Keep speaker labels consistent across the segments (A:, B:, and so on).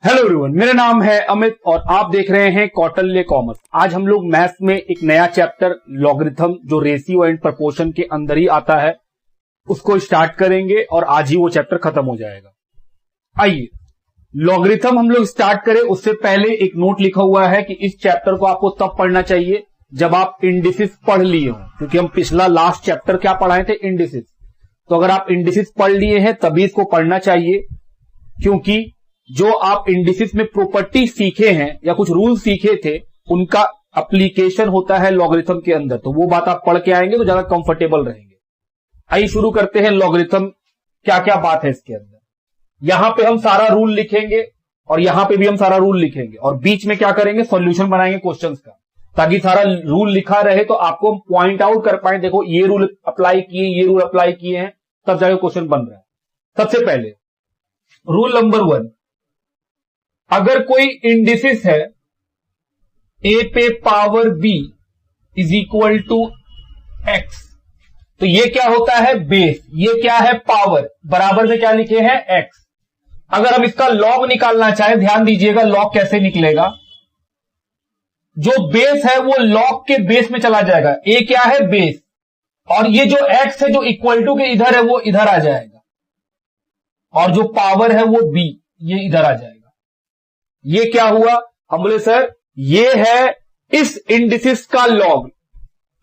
A: Hello everyone, मेरा नाम है अमित और आप देख रहे हैं कौटिल्य कॉमर्स। आज हम लोग मैथ्स में एक नया चैप्टर लॉगरिथम जो रेशियो एंड प्रपोर्शन के अंदर ही आता है उसको स्टार्ट करेंगे और आज ही वो चैप्टर खत्म हो जाएगा। आइए लॉगरिथम हम लोग स्टार्ट करें उससे पहले एक नोट लिखा हुआ है कि इस चैप्टर को आपको तब पढ़ना चाहिए जब आप इंडिसेस पढ़ लिए हो, क्योंकि हम पिछला लास्ट चैप्टर क्या पढ़ाए थे, इंडिसेस। तो अगर आप इंडिसेस पढ़ लिए हैं तभी इसको पढ़ना चाहिए, क्योंकि जो आप इंडिसेस में प्रॉपर्टी सीखे हैं या कुछ रूल सीखे थे उनका एप्लीकेशन होता है लॉगरिथम के अंदर। तो वो बात आप पढ़ के आएंगे तो ज्यादा कंफर्टेबल रहेंगे। आइए शुरू करते हैं लॉगरिथम क्या क्या बात है इसके अंदर। यहां पे हम सारा रूल लिखेंगे और यहां पे भी हम सारा रूल लिखेंगे और बीच में क्या करेंगे, सॉल्यूशन बनाएंगे क्वेश्चंस का, ताकि सारा रूल लिखा रहे तो आपको पॉइंट आउट कर पाए, देखो ये रूल अप्लाई किए, ये रूल अप्लाई किए हैं, तब जाके क्वेश्चन बन रहा है। सबसे पहले रूल नंबर 1, अगर कोई इंडिसेस है a पे power b is equal to x, तो ये क्या होता है, बेस। ये क्या है, पावर। बराबर में क्या लिखे हैं, x। अगर हम इसका लॉग निकालना चाहें, ध्यान दीजिएगा लॉग कैसे निकलेगा। जो बेस है वो लॉग के बेस में चला जाएगा। a क्या है, बेस, और ये जो x है जो इक्वल टू के इधर है वो इधर आ जाएगा, और जो पावर है वो b ये इधर आ जाएगा। ये क्या हुआ, हम बोले सर ये है इस इंडिसेस का लॉग।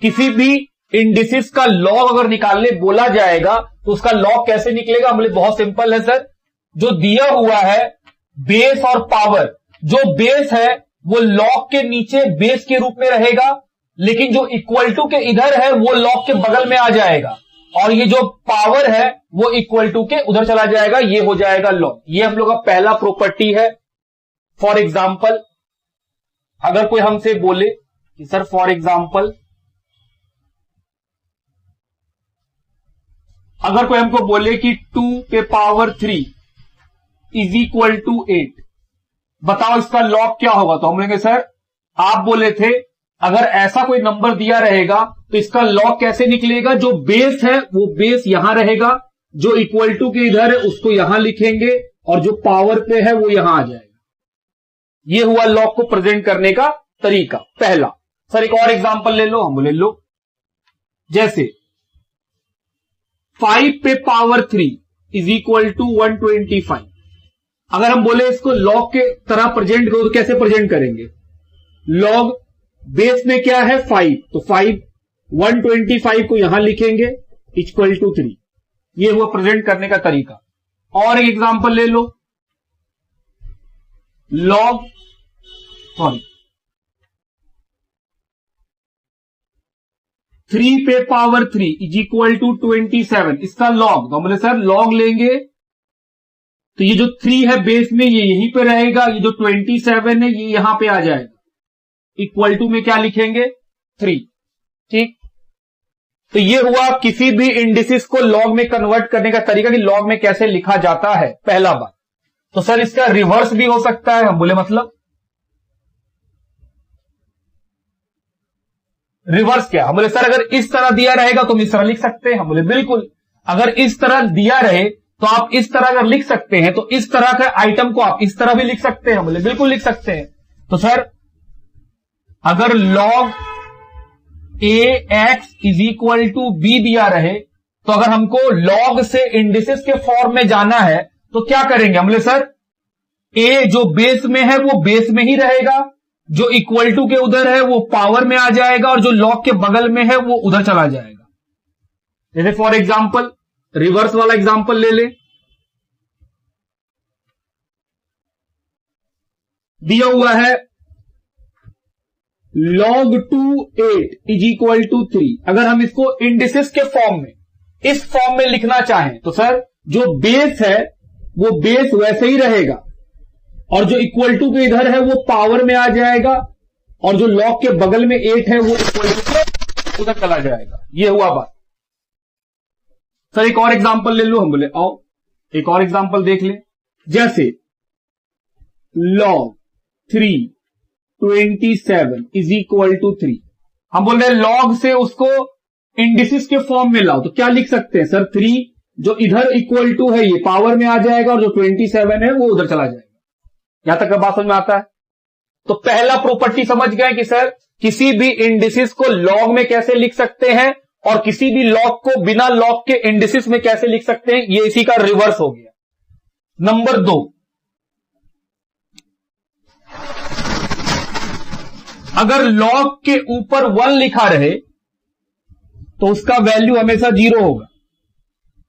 A: किसी भी इंडिसेस का लॉग अगर निकालने बोला जाएगा तो उसका लॉग कैसे निकलेगा, हम बोले बहुत सिंपल है सर, जो दिया हुआ है बेस और पावर, जो बेस है वो लॉग के नीचे बेस के रूप में रहेगा, लेकिन जो इक्वल टू के इधर है वो लॉग के बगल में आ जाएगा, और ये जो पावर है वो इक्वल टू के उधर चला जाएगा, ये हो जाएगा लॉग। ये हम लोग का पहला प्रॉपर्टी है। फॉर एग्जाम्पल अगर कोई हमसे बोले कि सर फॉर एग्जाम्पल अगर कोई हमको बोले कि 2 पे पावर 3 इज इक्वल टू 8, बताओ इसका लॉग क्या होगा, तो हम बोलेंगे सर आप बोले थे अगर ऐसा कोई नंबर दिया रहेगा तो इसका लॉग कैसे निकलेगा, जो बेस है वो बेस यहां रहेगा, जो इक्वल टू के इधर है उसको यहां लिखेंगे, और जो पावर पे है वो यहां आ जाएगा। ये हुआ लॉग को प्रेजेंट करने का तरीका पहला। सर एक और एग्जांपल ले लो, हम बोले लो जैसे 5 पे पावर 3 इज इक्वल टू 125। अगर हम बोले इसको लॉग के तरह प्रेजेंट करो तो कैसे प्रेजेंट करेंगे, लॉग बेस में क्या है 5, तो 5 125 को यहां लिखेंगे इक्वल टू 3। ये हुआ प्रेजेंट करने का तरीका। और एक एग्जांपल ले लो, लॉग 3 पे पावर 3 इज इक्वल टू 27, इसका लॉग, तो बोले सर लॉग लेंगे तो ये जो 3 है बेस में ये यहीं पे रहेगा, ये जो 27 है ये यहां पे आ जाएगा, इक्वल टू में क्या लिखेंगे 3। ठीक, तो ये हुआ किसी भी इंडिसेस को लॉग में कन्वर्ट करने का तरीका कि लॉग में कैसे लिखा जाता है, पहला बात। तो सर इसका रिवर्स भी हो सकता है, हम बोले मतलब रिवर्स क्या, हम बोले सर अगर इस तरह दिया रहेगा तो हम इस तरह लिख सकते हैं, हम बोले बिल्कुल। अगर इस तरह दिया रहे तो आप इस तरह अगर लिख सकते हैं तो इस तरह के आइटम को आप इस तरह भी लिख सकते हैं, हम बोले बिल्कुल लिख सकते हैं। तो सर अगर log ax is equal to b दिया रहे तो अगर हमको लॉग से इंडिसेस के फॉर्म में जाना है तो क्या करेंगे, हम बोले सर a जो बेस में है वो बेस में ही रहेगा, जो इक्वल टू के उधर है वो पावर में आ जाएगा, और जो लॉग के बगल में है वो उधर चला जाएगा। जैसे फॉर एग्जांपल रिवर्स वाला एग्जांपल ले ले, दिया हुआ है log 2 8 इज इक्वल टू 3। अगर हम इसको इंडिसेस के फॉर्म में, इस फॉर्म में लिखना चाहें तो सर जो बेस है वो बेस वैसे ही रहेगा, और जो इक्वल टू के इधर है वो पावर में आ जाएगा, और जो लॉग के बगल में 8 है वो इक्वल टू के उधर चला जाएगा। ये हुआ बात। सर एक और एग्जांपल ले लो, हम बोले आओ एक और एग्जांपल देख ले, जैसे log 3 27 इज इक्वल टू 3। हम बोल रहे हैं लॉग से उसको इंडिसेस के फॉर्म में लाओ, तो क्या लिख सकते हैं सर, 3 जो इधर इक्वल टू है ये पावर में आ जाएगा, और जो 27 है वो उधर चला जाएगा। यहां तक का बात समझ में आता है? तो पहला प्रॉपर्टी समझ गए कि सर किसी भी इंडिसेस को लॉग में कैसे लिख सकते हैं और किसी भी लॉग को बिना लॉग के इंडिसेस में कैसे लिख सकते हैं, ये इसी का रिवर्स हो गया। नंबर 2, अगर लॉग के ऊपर 1 लिखा रहे तो उसका वैल्यू हमेशा 0 होगा।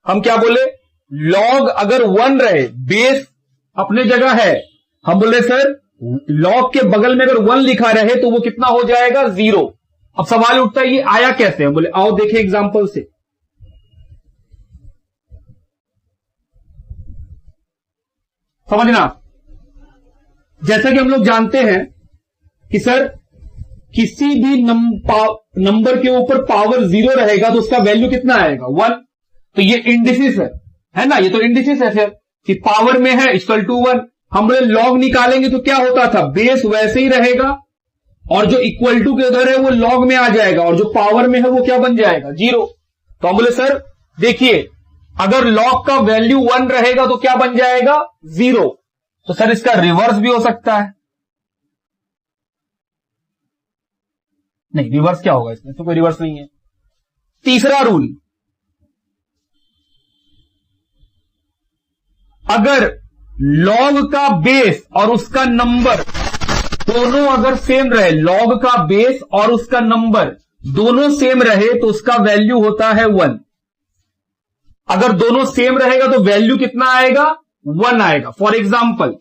A: हम क्या बोले, लॉग अगर 1 रहे, बेस अपने जगह है, हम बोले सर लॉग के बगल में अगर 1 लिखा रहे तो वो कितना हो जाएगा, 0। अब सवाल उठता है ये आया कैसे? हम बोले आओ देखें एग्जांपल से। समझना, जैसा कि हम लोग जानते हैं कि सर किसी भी नंबर के ऊपर पावर 0 रहेगा तो उसका वैल्यू कितना आएगा, 1। तो ये इंडिसेस है ना, ये तो इंडिसेस है सर कि पावर में है इक्वल टू 1। हम बोले लॉग निकालेंगे तो क्या होता था, बेस वैसे ही रहेगा और जो इक्वल टू के उधर है वो लॉग में आ जाएगा और जो पावर में है वो क्या बन जाएगा, 0। तो हम बोले सर देखिए अगर लॉग का वैल्यू 1 रहेगा तो क्या बन जाएगा, 0। तो सर इसका रिवर्स भी हो सकता है। नहीं, रिवर्स क्या होगा इसमें, तो कोई रिवर्स नहीं है। तीसरा रूल, अगर लॉग का बेस और उसका नंबर दोनों अगर सेम रहे, लॉग का बेस और उसका नंबर दोनों सेम रहे तो उसका वैल्यू होता है 1। अगर दोनों सेम रहेगा तो वैल्यू कितना आएगा, 1 आएगा। फॉर एग्जाम्पल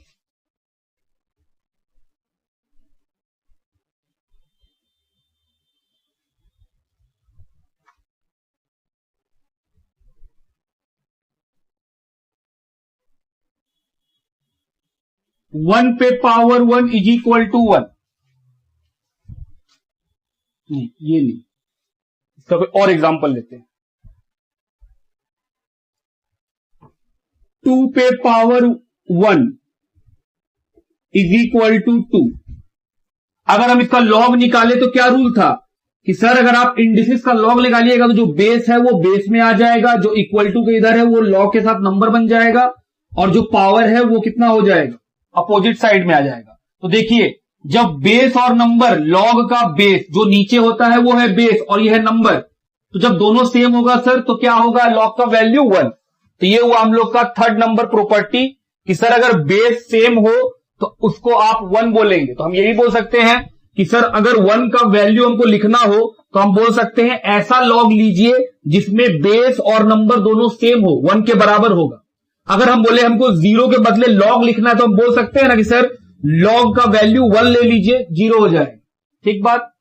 A: 1 पे पावर 1 इज इक्वल टू 1। नहीं, ये नहीं, इसका कोई और एग्जांपल लेते हैं। 2 पे पावर 1 इज इक्वल टू 2। अगर हम इसका लॉग निकाले तो क्या रूल था कि सर अगर आप इंडिसेस का लॉग निकालिएगा तो जो बेस है वो बेस में आ जाएगा, जो इक्वल टू के इधर है वो लॉग के साथ नंबर बन जाएगा और जो पावर है वो कितना हो जाएगा, अपोजिट साइड में आ जाएगा। तो देखिए जब बेस और नंबर, लॉग का बेस जो नीचे होता है वो है बेस और ये है नंबर, तो जब दोनों सेम होगा सर तो क्या होगा, लॉग का वैल्यू 1। तो ये हुआ हम लोग का थर्ड नंबर प्रॉपर्टी कि सर अगर बेस सेम हो तो उसको आप 1 बोलेंगे। तो हम यही बोल सकते हैं कि सर अगर 1 का वैल्यू हमको लिखना हो तो हम बोल सकते हैं ऐसा लॉग लीजिए जिसमें बेस और नंबर दोनों सेम हो, 1 के बराबर होगा। अगर हम बोले हमको 0 के बदले लॉग लिखना है तो हम बोल सकते हैं ना कि सर लॉग का वैल्यू 1 ले लीजिए, 0 हो जाएगा। ठीक बात।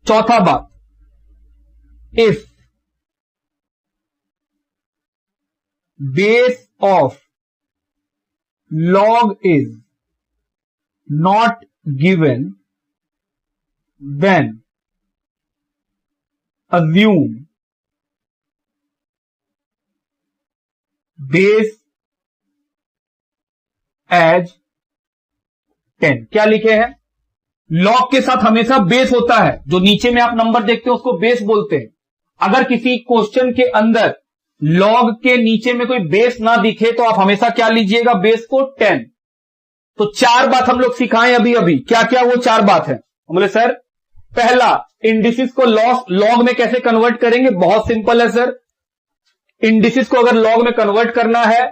A: चौथा बात, if base of log is not given, then assume base as 10। क्या लिखे हैं, लॉग के साथ हमेशा बेस होता है, जो नीचे में आप नंबर देखते हो उसको बेस बोलते हैं। अगर किसी क्वेश्चन के अंदर लॉग के नीचे में कोई बेस ना दिखे तो आप हमेशा क्या लीजिएगा, बेस को 10। तो 4 बात हम लोग सिखाएं अभी अभी। क्या क्या वो 4 बात है, बोले सर पहला, इंडिसेस को लॉग में कैसे कन्वर्ट करेंगे, बहुत सिंपल है सर। इंडिसेस को अगर लॉग में कन्वर्ट करना है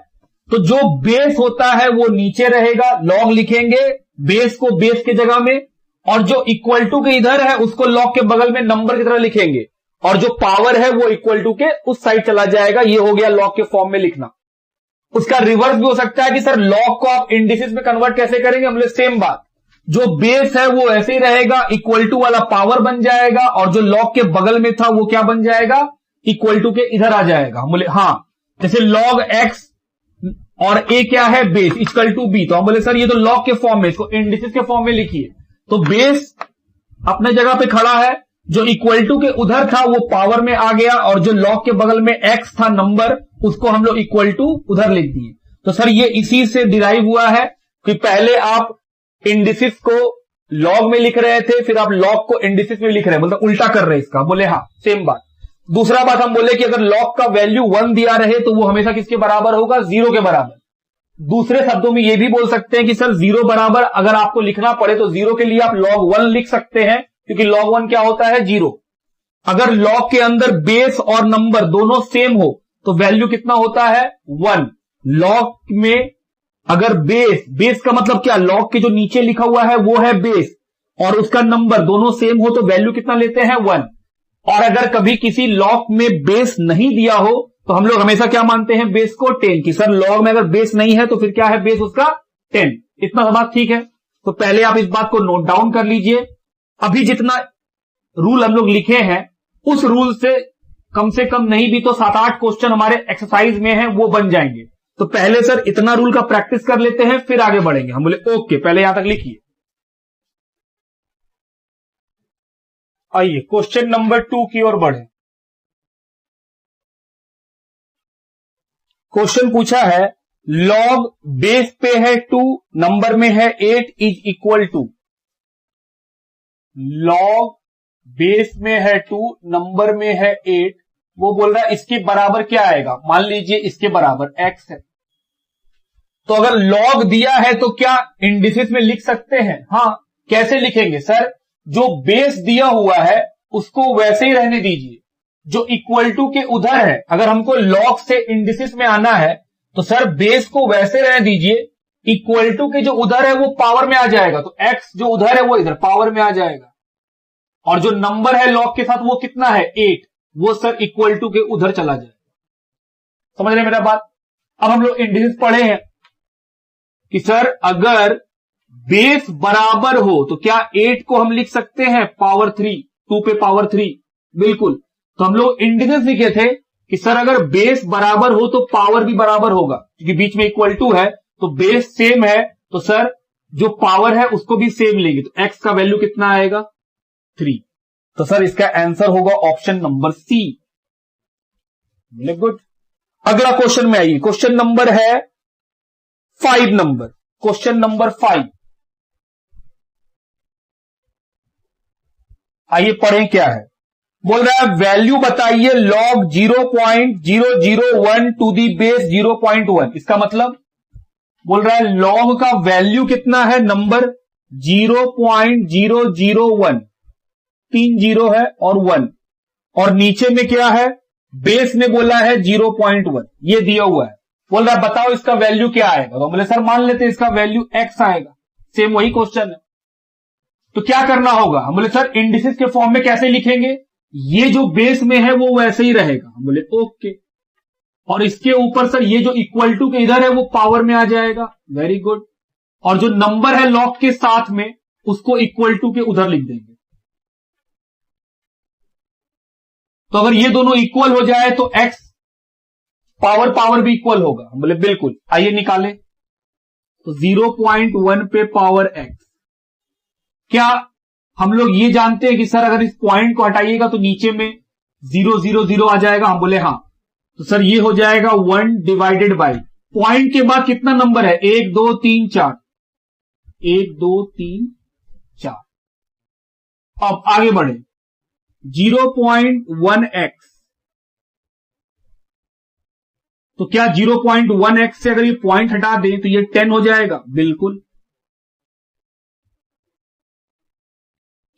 A: तो जो बेस होता है वो नीचे रहेगा, लॉग लिखेंगे बेस को बेस के जगह में, और जो इक्वल टू के इधर है उसको लॉग के बगल में नंबर की तरह लिखेंगे, और जो पावर है वो इक्वल टू के उस साइड चला जाएगा। ये हो गया लॉग के फॉर्म में लिखना। उसका रिवर्स भी हो सकता है कि सर लॉग को आप इंडिसेस में कन्वर्ट कैसे करेंगे, हमने सेम बात, जो बेस है वो ऐसे ही रहेगा, इक्वल टू वाला पावर बन जाएगा, और जो लॉग के बगल में था वो क्या बन जाएगा, इक्वल टू के इधर आ जाएगा। हम बोले हाँ, जैसे लॉग एक्स और ए क्या है, बेस इक्वल टू बी। तो हम बोले सर ये तो लॉग के फॉर्म में, इसको इंडिसेस के फॉर्म में लिखिए। तो बेस अपने जगह पे खड़ा है, जो इक्वल टू के उधर था वो पावर में आ गया, और जो लॉग के बगल में एक्स था नंबर, उसको हम लोग इक्वल टू उधर लिख दिए। तो सर ये इसी से डिराइव हुआ है कि पहले आप इंडिसेस को लॉग में लिख रहे थे, फिर आप लॉग को इंडिसेस में लिख रहे हैं, मतलब उल्टा कर रहे हैं इसका। बोले हाँ सेम बात। दूसरा बात हम बोले कि अगर लॉग का वैल्यू 1 दिया रहे तो वो हमेशा किसके बराबर होगा, 0 के बराबर। दूसरे शब्दों में ये भी बोल सकते हैं कि सर जीरो बराबर अगर आपको लिखना पड़े तो जीरो के लिए आप log 1 लिख सकते हैं, क्योंकि log 1 क्या होता है, जीरो। अगर log के अंदर बेस और नंबर दोनों सेम हो तो वैल्यू कितना होता है, 1। log में अगर बेस का मतलब क्या, log के जो नीचे लिखा हुआ है वो है बेस और उसका नंबर दोनों सेम हो तो वैल्यू कितना लेते हैं, 1। और अगर कभी किसी log में बेस नहीं दिया हो तो हम लोग हमेशा क्या मानते हैं, बेस को 10, कि सर log में अगर बेस नहीं है तो फिर क्या है, बेस उसका 10। इतना बात ठीक है। तो पहले आप इस बात को नोट डाउन कर लीजिए। अभी जितना रूल हम लोग लिखे हैं उस रूल से कम नहीं भी तो 7-8 क्वेश्चन हमारे एक्सरसाइज में हैं वो बन जाएंगे। तो पहले सर इतना रूल का प्रैक्टिस कर लेते हैं फिर आगे बढ़ेंगे। हम बोले ओके, पहले यहां तक लिखिए। आइए क्वेश्चन नंबर 2 की ओर बढ़े। क्वेश्चन पूछा है log बेस पे है 2, नंबर में है 8 is equal to. log base में है 2, नंबर में है 8, वो बोल रहा है इसके बराबर क्या आएगा। मान लीजिए इसके बराबर x है। तो अगर log दिया है तो क्या इंडिसेस में लिख सकते हैं, हाँ। कैसे लिखेंगे सर, जो बेस दिया हुआ है उसको वैसे ही रहने दीजिए, जो इक्वल टू के उधर है। अगर हमको log से इंडिसेस में आना है तो सर बेस को वैसे रहने दीजिए, इक्वल टू के जो उधर है वो पावर में आ जाएगा, तो x जो उधर है वो इधर पावर में आ जाएगा। और जो नंबर है log के साथ वो कितना है, 8, वो सर इक्वल टू के उधर चला जाएगा। समझ रहे मेरा बात। अब हम लोग इंडिसेस पढ़े हैं कि सर अगर बेस बराबर हो तो क्या 8 को हम लिख सकते हैं पावर 3, 2 पे पावर 3, बिल्कुल। तो हम लोग इंडिसेस लिखे थे कि सर अगर बेस बराबर हो तो पावर भी बराबर होगा, क्योंकि बीच में इक्वल टू है तो बेस सेम है तो सर जो पावर है उसको भी सेम लेंगे, तो x का वैल्यू कितना आएगा, 3। तो सर इसका आंसर होगा ऑप्शन नंबर सी। गुड। अगला क्वेश्चन में आइए, क्वेश्चन नंबर है 5 नंबर। क्वेश्चन नंबर 5, आइए पढ़ें क्या है। बोल रहा है वैल्यू बताइए log 0.001 टू दी बेस 0.1। इसका मतलब बोल रहा है log का वैल्यू कितना है, नंबर 0.001, 3 जीरो है और 1, और नीचे में क्या है, बेस में बोला है 0.1, ये दिया हुआ है। बोल रहा है बताओ इसका वैल्यू क्या आएगा। तो बोले सर मान लेते हैं इसका वैल्यू x आएगा, सेम वही क्वेश्चन है। तो क्या करना होगा, हम बोले सर इंडिसेस के फॉर्म में कैसे लिखेंगे, ये जो बेस में है वो वैसे ही रहेगा। हम बोले ओके, और इसके ऊपर सर ये जो इक्वल टू के इधर है वो पावर में आ जाएगा, वेरी गुड। और जो नंबर है log के साथ में उसको इक्वल टू के उधर लिख देंगे। तो अगर ये दोनों इक्वल हो जाए तो x पावर भी इक्वल होगा। हम बोले बिल्कुल, आइए निकालें। तो 0.1 पे पावर x, क्या हम लोग ये जानते हैं कि सर अगर इस पॉइंट को हटाइएगा तो नीचे में 000 आ जाएगा। हम बोले हाँ, तो सर ये हो जाएगा 1 डिवाइडेड बाई पॉइंट के बाद कितना नंबर है, 1 2 3 4, 1 2 3 4। अब आगे बढ़े, 0.1x, तो क्या 0.1x से अगर ये पॉइंट हटा दें तो ये 10 हो जाएगा, बिल्कुल।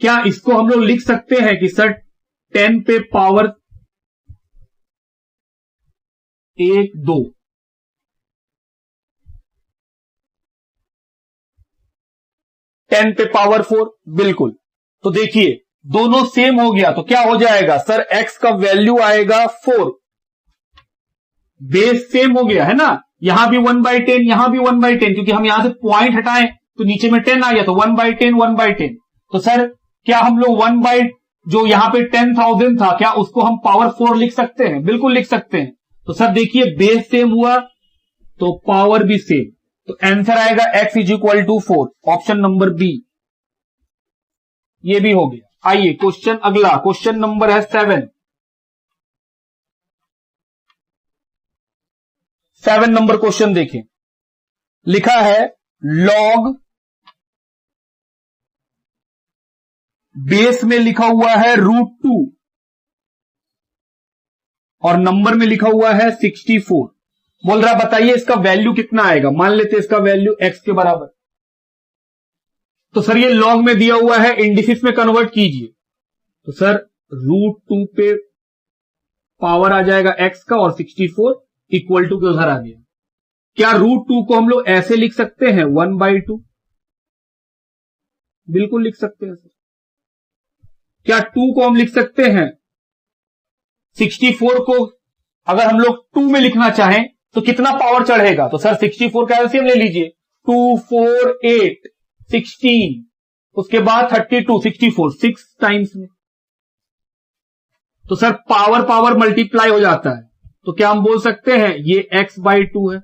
A: क्या इसको हम लोग लिख सकते हैं कि सर 10 पे पावर 1 2, 10 पे पावर 4, बिल्कुल। तो देखिए दोनों सेम हो गया तो क्या हो जाएगा सर, x का वैल्यू आएगा 4, बेस सेम हो गया है ना। यहां भी 1/10, यहां भी 1/10, क्योंकि हम यहां से पॉइंट हटाएं तो नीचे में 10 आ गया, तो 1/10 1/10। तो सर क्या हम लोग जो यहां पे 10,000 था क्या उसको हम पावर 4 लिख सकते हैं, बिल्कुल लिख सकते हैं। तो सर देखिए बेस सेम हुआ तो पावर भी सेम, तो आंसर आएगा x is equal to 4, option number B. ये भी हो गया। आइए क्वेश्चन अगला, क्वेश्चन नंबर है 7 नंबर क्वेश्चन देखें। लिखा है log, बेस में लिखा हुआ है √2 और नंबर में लिखा हुआ है 64। बोल रहा बताइए इसका वैल्यू कितना आएगा। मान लेते हैं इसका वैल्यू x के बराबर। तो सर ये लॉग में दिया हुआ है, इंडिसिस में कन्वर्ट कीजिए। तो सर √2 पे पावर आ जाएगा x का और 64 इक्वल टू के उधर आ गया। क्या √2 को हम लोग ऐसे लिख सकते हैं 1/2? बिल्कुल लिख सकते हैं सर। क्या 2 को हम लिख सकते हैं 64 को अगर हम लोग 2 में लिखना चाहें तो कितना पावर चढ़ेगा? तो सर 64 का एलसीएम ले लीजिए, 2 4 8 16, उसके बाद 32 64 6 टाइम्स में। तो सर पावर पावर मल्टीप्लाई हो जाता है। तो क्या हम बोल सकते हैं ये x/2 है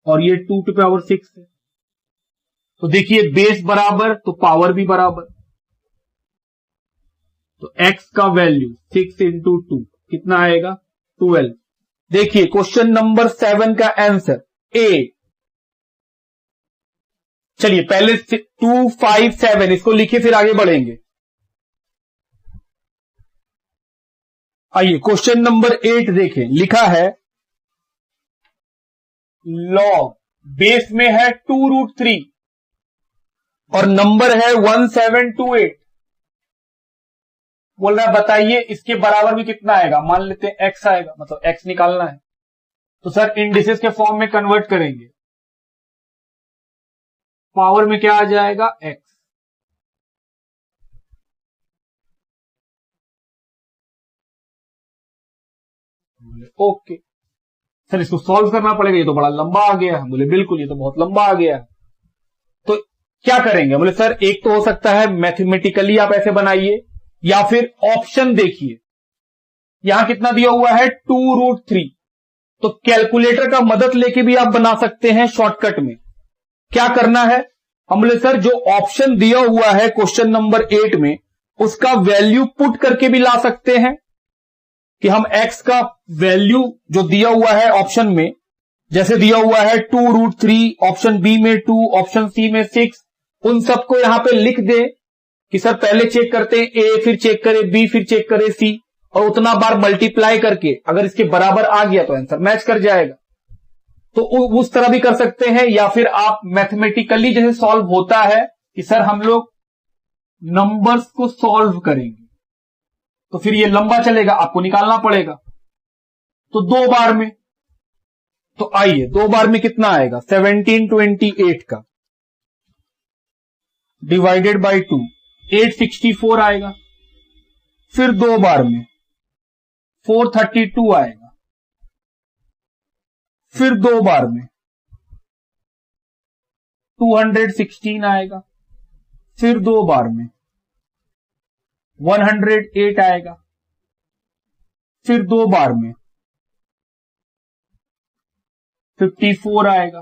A: और ये 2 की पावर 6 है। तो देखिए बेस बराबर तो पावर भी बराबर। तो x का वैल्यू 6 × 2 कितना आएगा? 12। देखिए क्वेश्चन नंबर 7 का आंसर ए। चलिए पहले 2 5 7 इसको लिखिए, फिर आगे बढ़ेंगे। आइए क्वेश्चन नंबर 8 देखें। लिखा है लॉग बेस में है 2√3 और नंबर है 1728। बोल रहा है बताइए इसके बराबर भी कितना आएगा। मान लेते हैं x आएगा, मतलब x निकालना है। तो सर इंडिसेस के फॉर्म में कन्वर्ट करेंगे। पावर में क्या आ जाएगा? x। ओके सर इसको सॉल्व करना पड़ेगा, ये तो बड़ा लंबा आ गया है। बोले बिल्कुल ये तो बहुत लंबा आ गया है। तो क्या करेंगे? बोले सर एक तो हो सकता है मैथमेटिकली आप ऐसे बनाइए, या फिर ऑप्शन देखिए। यहां कितना दिया हुआ है? 2√3। तो कैलकुलेटर का मदद लेके भी आप बना सकते हैं शॉर्टकट में। क्या करना है? हम बोले सर जो ऑप्शन दिया हुआ है क्वेश्चन नंबर 8 में उसका वैल्यू पुट करके भी ला सकते हैं कि हम x का वैल्यू जो दिया हुआ है ऑप्शन में, जैसे दिया हुआ है 2√3, ऑप्शन बी में 2, ऑप्शन सी में 6, उन सबको यहां पे लिख दे कि सर पहले चेक करते हैं ए, फिर चेक करें बी, फिर चेक करें सी, और उतना बार मल्टीप्लाई करके अगर इसके बराबर आ गया तो आंसर मैच कर जाएगा। तो उस तरह भी कर सकते हैं, या फिर आप मैथमेटिकली जैसे सॉल्व होता है कि सर हम लोग नंबर्स को सॉल्व करेंगे, तो फिर ये लंबा चलेगा, आपको निकालना पड़ेगा। तो 2 बार में, तो आइए 2 बार में कितना आएगा? 1728 का डिवाइडेड बाय 2 864 आएगा। फिर 2 बार में 432 आएगा। फिर 2 बार में 216 आएगा। फिर 2 बार में 108 आएगा। फिर 2 बार में 54 आएगा।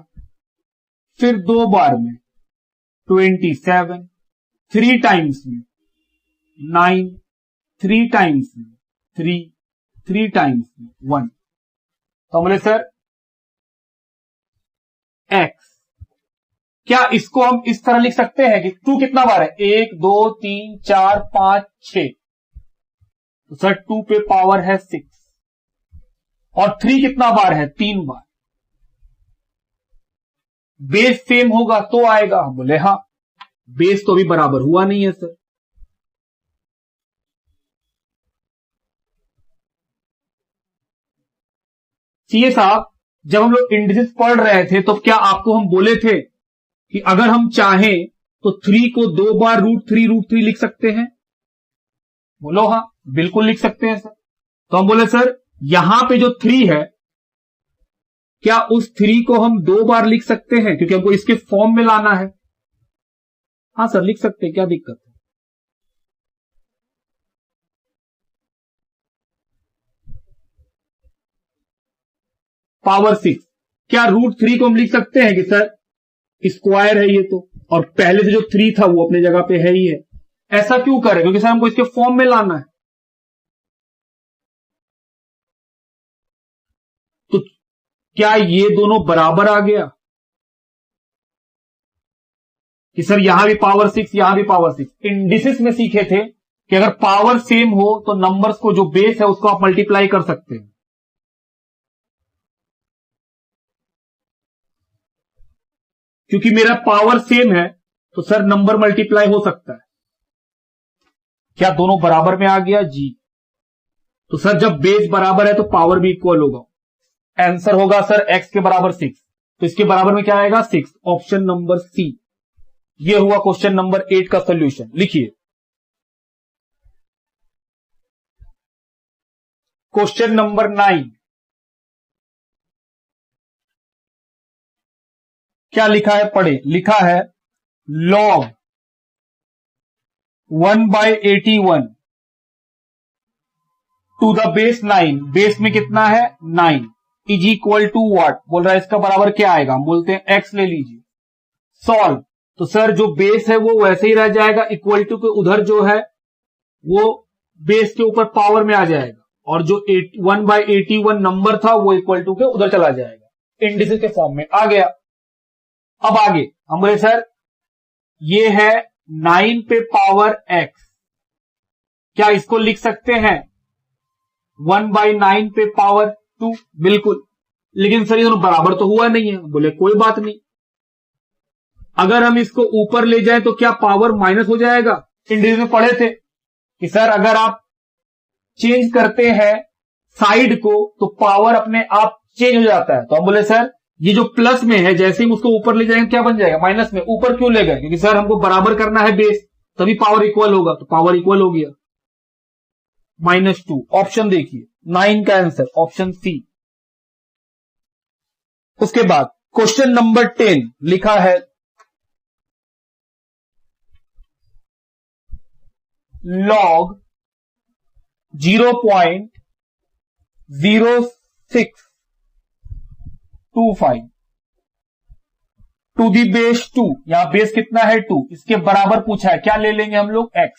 A: फिर 2 बार में 27, 3 टाइम्स में 9, 3 टाइम्स में 3, 3 टाइम्स में 1। तो बोले सर x, क्या इसको हम इस तरह लिख सकते हैं कि 2 कितना बार है? 1 2 3 4 5 6। तो सर 2 पे पावर है 6 और 3 कितना बार है? 3 बार। बेस सेम होगा तो आएगा। बोले हाँ, बेस तो अभी बराबर हुआ नहीं है सर। सीए साहब जब हम लोग इंडिसेस पढ़ रहे थे तो क्या आपको हम बोले थे कि अगर हम चाहें तो 3 को 2 बार √3 लिख सकते हैं? बोलो हाँ, बिल्कुल लिख सकते हैं सर। तो हम बोले सर यहां पे जो 3 है, क्या उस 3 को हम 2 बार लिख सकते हैं? क्योंकि हमको इसके फॉर्म में लाना है। हाँ सर लिख सकते हैं, क्या दिक्कत है? पावर 6, क्या √3 को हम लिख सकते हैं कि सर स्क्वायर है ये तो, और पहले से जो 3 था वो अपने जगह पे है ही है। ऐसा क्यों करें? क्योंकि सर हमको इसके फॉर्म में लाना है। तो क्या ये दोनों बराबर आ गया कि सर यहां भी पावर 6, यहां भी पावर 6? इंडिसेस में सीखे थे कि अगर पावर सेम हो तो नंबर्स को जो बेस है उसको आप मल्टीप्लाई कर सकते हैं। क्योंकि मेरा पावर सेम है तो सर नंबर मल्टीप्लाई हो सकता है। क्या दोनों बराबर में आ गया? जी। तो सर जब बेस बराबर है तो पावर भी इक्वल होगा। आंसर होगा सर x के बराबर 6, तो इसके बराबर में क्या आएगा? 6। Option number C. ये हुआ क्वेश्चन नंबर 8 का सॉल्यूशन। लिखिए क्वेश्चन नंबर 9। क्या लिखा है? पढ़े। लिखा है log 1/81 to the base 9, base में कितना है? 9 इज इक्वल टू व्हाट? बोल रहा है इसका बराबर क्या आएगा? हम बोलते हैं x ले लीजिए। सॉल्व। तो सर जो बेस है वो वैसे ही रह जाएगा, इक्वल टू के उधर जो है वो बेस के ऊपर पावर में आ जाएगा, और जो 1/81 नंबर था वो इक्वल टू के उधर चला जाएगा, इंडिसेस के फॉर्म में आ गया। अब आगे हम बोले सर ये है 9 पे पावर x, क्या इसको लिख सकते हैं 1/9 पे पावर 2? बिल्कुल। लेकिन सर ये दोनों बराबर तो हुआ नहीं है। बोले कोई बात नहीं, अगर हम इसको ऊपर ले जाएं तो क्या पावर माइनस हो जाएगा? इंडिसेस में पढ़े थे कि सर अगर आप चेंज करते हैं साइड को तो पावर अपने आप चेंज हो जाता है। तो हम बोले सर ये जो प्लस में है जैसे ही उसको ऊपर ले जाएंगे क्या बन जाएगा? माइनस में। ऊपर क्यों ले गए? क्योंकि सर हमको बराबर करना है बेस, तभी पावर इक्वल होगा, तो पावर इक्वल हो गया -2। ऑप्शन देखिए 9 का आंसर ऑप्शन सी। उसके बाद क्वेश्चन नंबर 10 लिखा है log 0.0625 टू दी बेस 2। यहां बेस कितना है? 2। इसके बराबर पूछा है, क्या ले लेंगे हम लोग? x।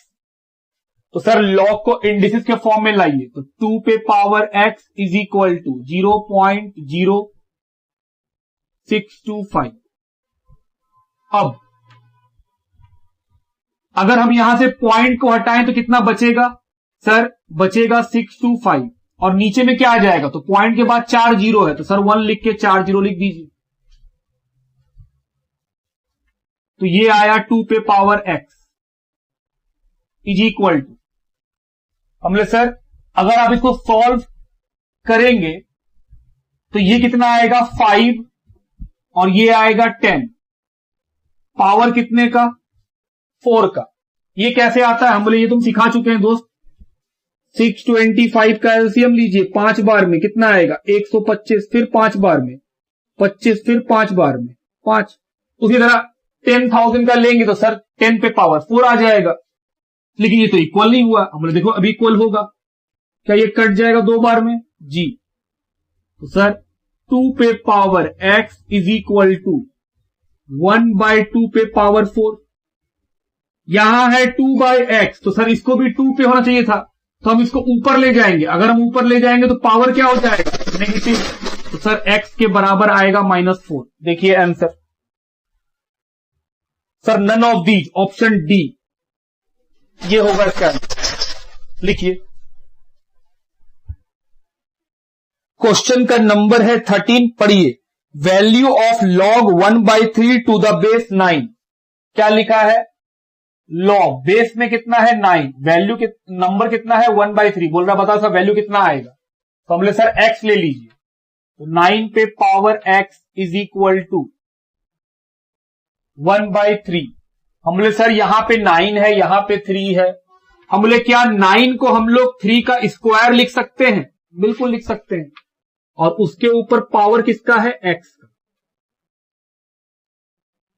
A: तो सर log को इंडिसेस के फॉर्म में लाइए, तो 2 पे power x is equal to 0.0625। अब अगर हम यहां से पॉइंट को हटाएं तो कितना बचेगा? सर बचेगा 625, और नीचे में क्या आ जाएगा? तो पॉइंट के बाद 4 जीरो है, तो सर 1 लिख के 4 जीरो लिख दीजिए। तो ये आया 2 पे power x is equal to, हमने सर अगर आप इसको सॉल्व करेंगे तो ये कितना आएगा? 5, और ये आएगा 10। पावर कितने का? 4 का। ये कैसे आता है? हम बोले ये तुम सिखा चुके हैं दोस्त। 625 का एलसीएम लीजिए, 5 बार में कितना आएगा? 125, फिर 5 बार में 25, फिर 5 बार में 5। उसी तरह 10,000 का लेंगे तो सर 10 पे पावर 4 आ जाएगा। लेकिन ये तो इक्वल नहीं हुआ। हम बोले देखो अभी इक्वल होगा, क्या ये कट जाएगा 2 बार में? जी। तो सर 2 पे power x is equal to 1/2 पे पावर 4। यहां है 2/x, तो सर इसको भी 2 पे होना चाहिए था, तो हम इसको ऊपर ले जाएंगे। अगर हम ऊपर ले जाएंगे तो पावर क्या हो जाएगा? नेगेटिव। तो सर x के बराबर आएगा -4। देखिए answer sir none of these, option D ये होगा इसका आंसर। लिखिए क्वेश्चन का नंबर है 13, पढ़िए। Value of log 1/3 to the base 9। क्या लिखा है? log बेस में कितना है? 9। वैल्यू नंबर कितना है? 1/3। बोल रहा बताओ सर वैल्यू कितना आएगा? तो हम बोले सर x ले लीजिए, तो 9 पे power x is equal to 1/3। हम बोले सर यहां पे 9 है, यहां पे 3 है। हम बोले क्या 9 को हम लोग 3 का स्क्वायर लिख सकते हैं? बिल्कुल लिख सकते हैं। और उसके ऊपर पावर किसका है? x का।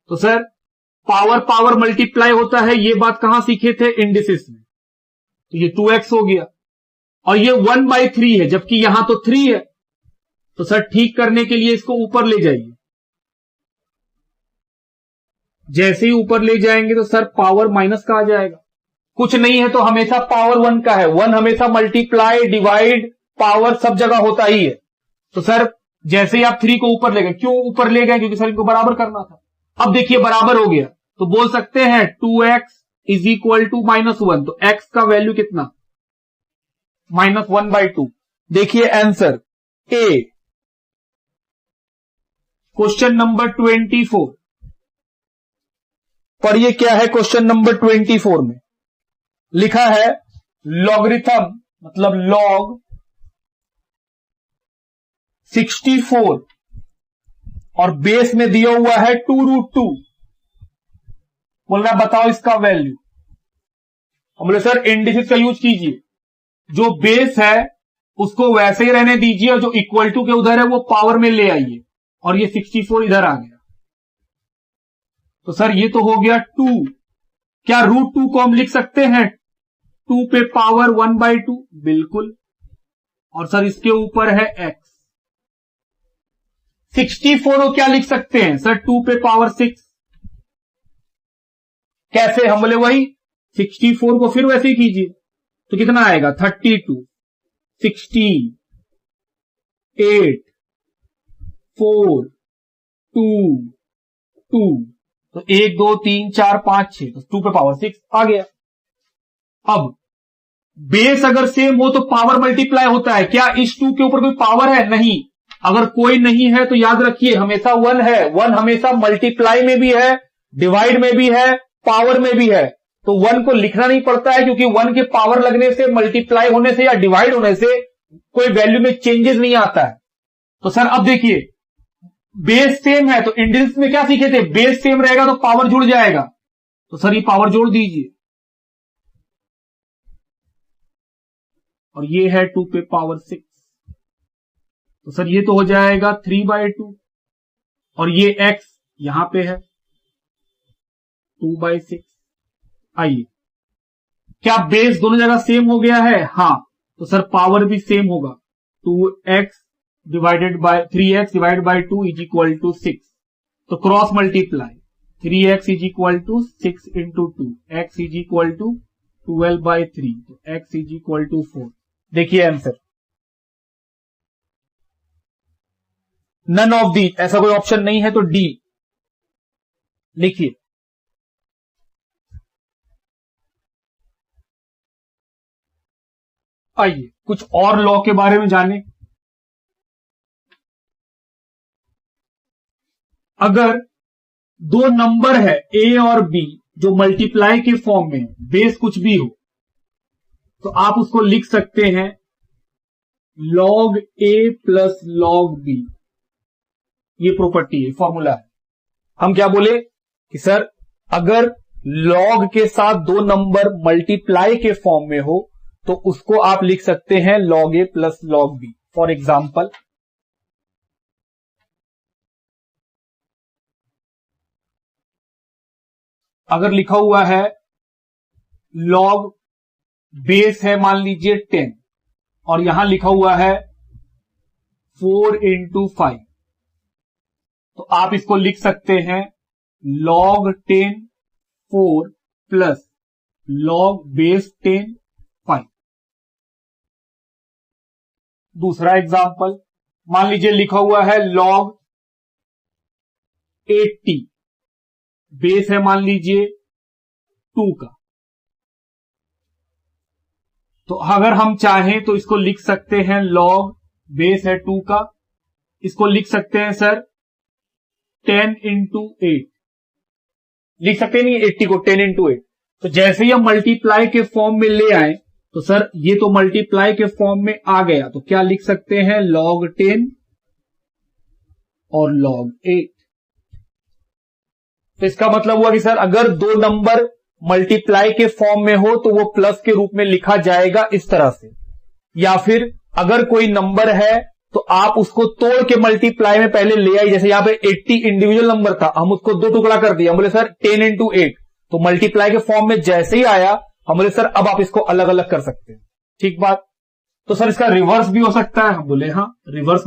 A: तो सर पावर पावर मल्टीप्लाई होता है, ये बात कहां सीखे थे? इंडिसेस में। तो ये 2x हो गया, और ये 1/3 है, जबकि यहां तो 3 है। तो सर ठीक करने के लिए इसको ऊपर ले जाइए। जैसे ही ऊपर ले जाएंगे तो सर पावर माइनस का आ जाएगा। कुछ नहीं है तो हमेशा पावर 1 का है। 1 हमेशा मल्टीप्लाई, डिवाइड, पावर सब जगह होता ही है। तो सर जैसे ही आप 3 को ऊपर ले गए, क्यों ऊपर ले गए? क्योंकि सर इनको बराबर करना था। अब देखिए बराबर हो गया, तो बोल सकते हैं 2x इज इक्वल टू -1। तो x का वैल्यू कितना? -1/2। देखिए आंसर ए। क्वेश्चन नंबर 24 पर ये क्या है, क्वेश्चन नंबर 24 में लिखा है लॉगरिथम मतलब लॉग 64 और बेस में दिया हुआ है 2√2। बोल रहा बताओ इसका वैल्यू। हम बोले सर इंडिसेस का यूज कीजिए, जो बेस है उसको वैसे ही रहने दीजिए और जो इक्वल टू के उधर है वो पावर में ले आइए, और ये 64 इधर आ गया। तो सर ये तो हो गया 2। क्या √2 को हम लिख सकते हैं 2 पे पावर 1/2? बिल्कुल। और सर इसके ऊपर है x। 64 को क्या लिख सकते हैं सर 2 पे पावर 6? कैसे? हम बोले वही 64 को फिर वैसे ही कीजिए, तो कितना आएगा 32, 16, 8, 4, 2, 2, तो 1 2 3 4 5 6, तो 2 पे पावर 6 आ गया। अब बेस अगर सेम हो तो पावर मल्टीप्लाई होता है। क्या इस 2 के ऊपर कोई पावर है? नहीं। अगर कोई नहीं है तो याद रखिए हमेशा 1 है। 1 हमेशा मल्टीप्लाई में भी है, डिवाइड में भी है, पावर में भी है। तो 1 को लिखना नहीं पड़ता है, क्योंकि 1 के पावर लगने से, मल्टीप्लाई होने से या डिवाइड होने से कोई वैल्यू में चेंजेस नहीं आता है। तो सर अब देखिए बेस सेम है, तो इंडिसेस में क्या सीखे थे, बेस सेम रहेगा तो पावर जुड़ जाएगा। तो सर ये पावर जोड़ दीजिए, और ये है 2 पे पावर 6, तो सर ये तो हो जाएगा 3/2, और ये x यहां पे है 2/6। आइए, क्या बेस दोनों जगह सेम हो गया है? हां, तो सर पावर भी सेम होगा। 2x divided by 3x divided by 2 is equal to 6। तो cross multiply 3x is equal to 6 into 2, x is equal to 12/3, तो x इज इक्वल टू 4। देखिए आंसर, नन ऑफ दी, ऐसा कोई option नहीं है तो डी लिखिए। आइए कुछ और लॉ के बारे में जाने। अगर दो नंबर है a और b जो मल्टीप्लाई के फॉर्म में है, बेस कुछ भी हो, तो आप उसको लिख सकते हैं log a plus log b। ये प्रॉपर्टी है, फॉर्मूला है। हम क्या बोले कि सर अगर log के साथ दो नंबर मल्टीप्लाई के फॉर्म में हो तो उसको आप लिख सकते हैं log a plus log b। For example, अगर लिखा हुआ है log बेस है मान लीजिए 10 और यहां लिखा हुआ है 4 इंटू 5, तो आप इसको लिख सकते हैं log 10 4 प्लस log बेस 10 5। दूसरा एग्जाम्पल, मान लीजिए लिखा हुआ है log 80, बेस है मान लीजिए 2 का, तो अगर हम चाहें तो इसको लिख सकते हैं log बेस है 2 का, इसको लिख सकते हैं सर 10 इंटू 8, लिख सकते नहीं 80 को 10 इंटू 8। तो जैसे ही हम मल्टीप्लाई के फॉर्म में ले आए तो सर ये तो मल्टीप्लाई के फॉर्म में आ गया, तो क्या लिख सकते हैं log 10 और log 8। तो इसका मतलब हुआ कि सर अगर दो नंबर मल्टीप्लाई के फॉर्म में हो तो वो प्लस के रूप में लिखा जाएगा इस तरह से, या फिर अगर कोई नंबर है तो आप उसको तोड़ के मल्टीप्लाई में पहले ले आई। जैसे यहां पे 80 इंडिविजुअल नंबर था, हम उसको दो टुकड़ा कर दिया, हम बोले सर 10 इंटू 8, तो मल्टीप्लाई के फॉर्म में जैसे ही आया हम बोले सर अब आप इसको अलग अलग कर सकते हैं। ठीक बात। तो सर इसका रिवर्स भी हो सकता है, हम बोले हां। रिवर्स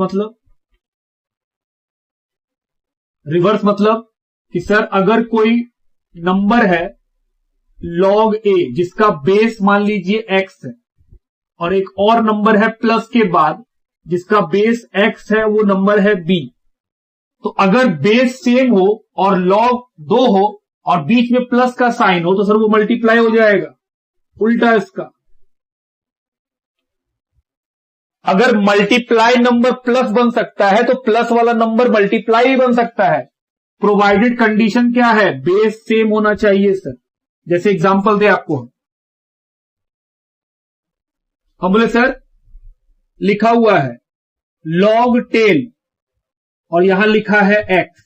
A: मतलब कि सर अगर कोई नंबर है log a जिसका बेस मान लीजिए x है, और एक और नंबर है प्लस के बाद जिसका बेस x है, वो नंबर है b, तो अगर बेस सेम हो और log 2 हो और बीच में प्लस का साइन हो तो सर वो मल्टीप्लाई हो जाएगा। उल्टा इसका, अगर मल्टीप्लाई नंबर प्लस बन सकता है तो प्लस वाला नंबर मल्टीप्लाई बन सकता है। प्रोवाइडेड कंडीशन क्या है, बेस सेम होना चाहिए सर। जैसे एग्जांपल दे आपको, हम बोले सर लिखा हुआ है log 10 और यहां लिखा है x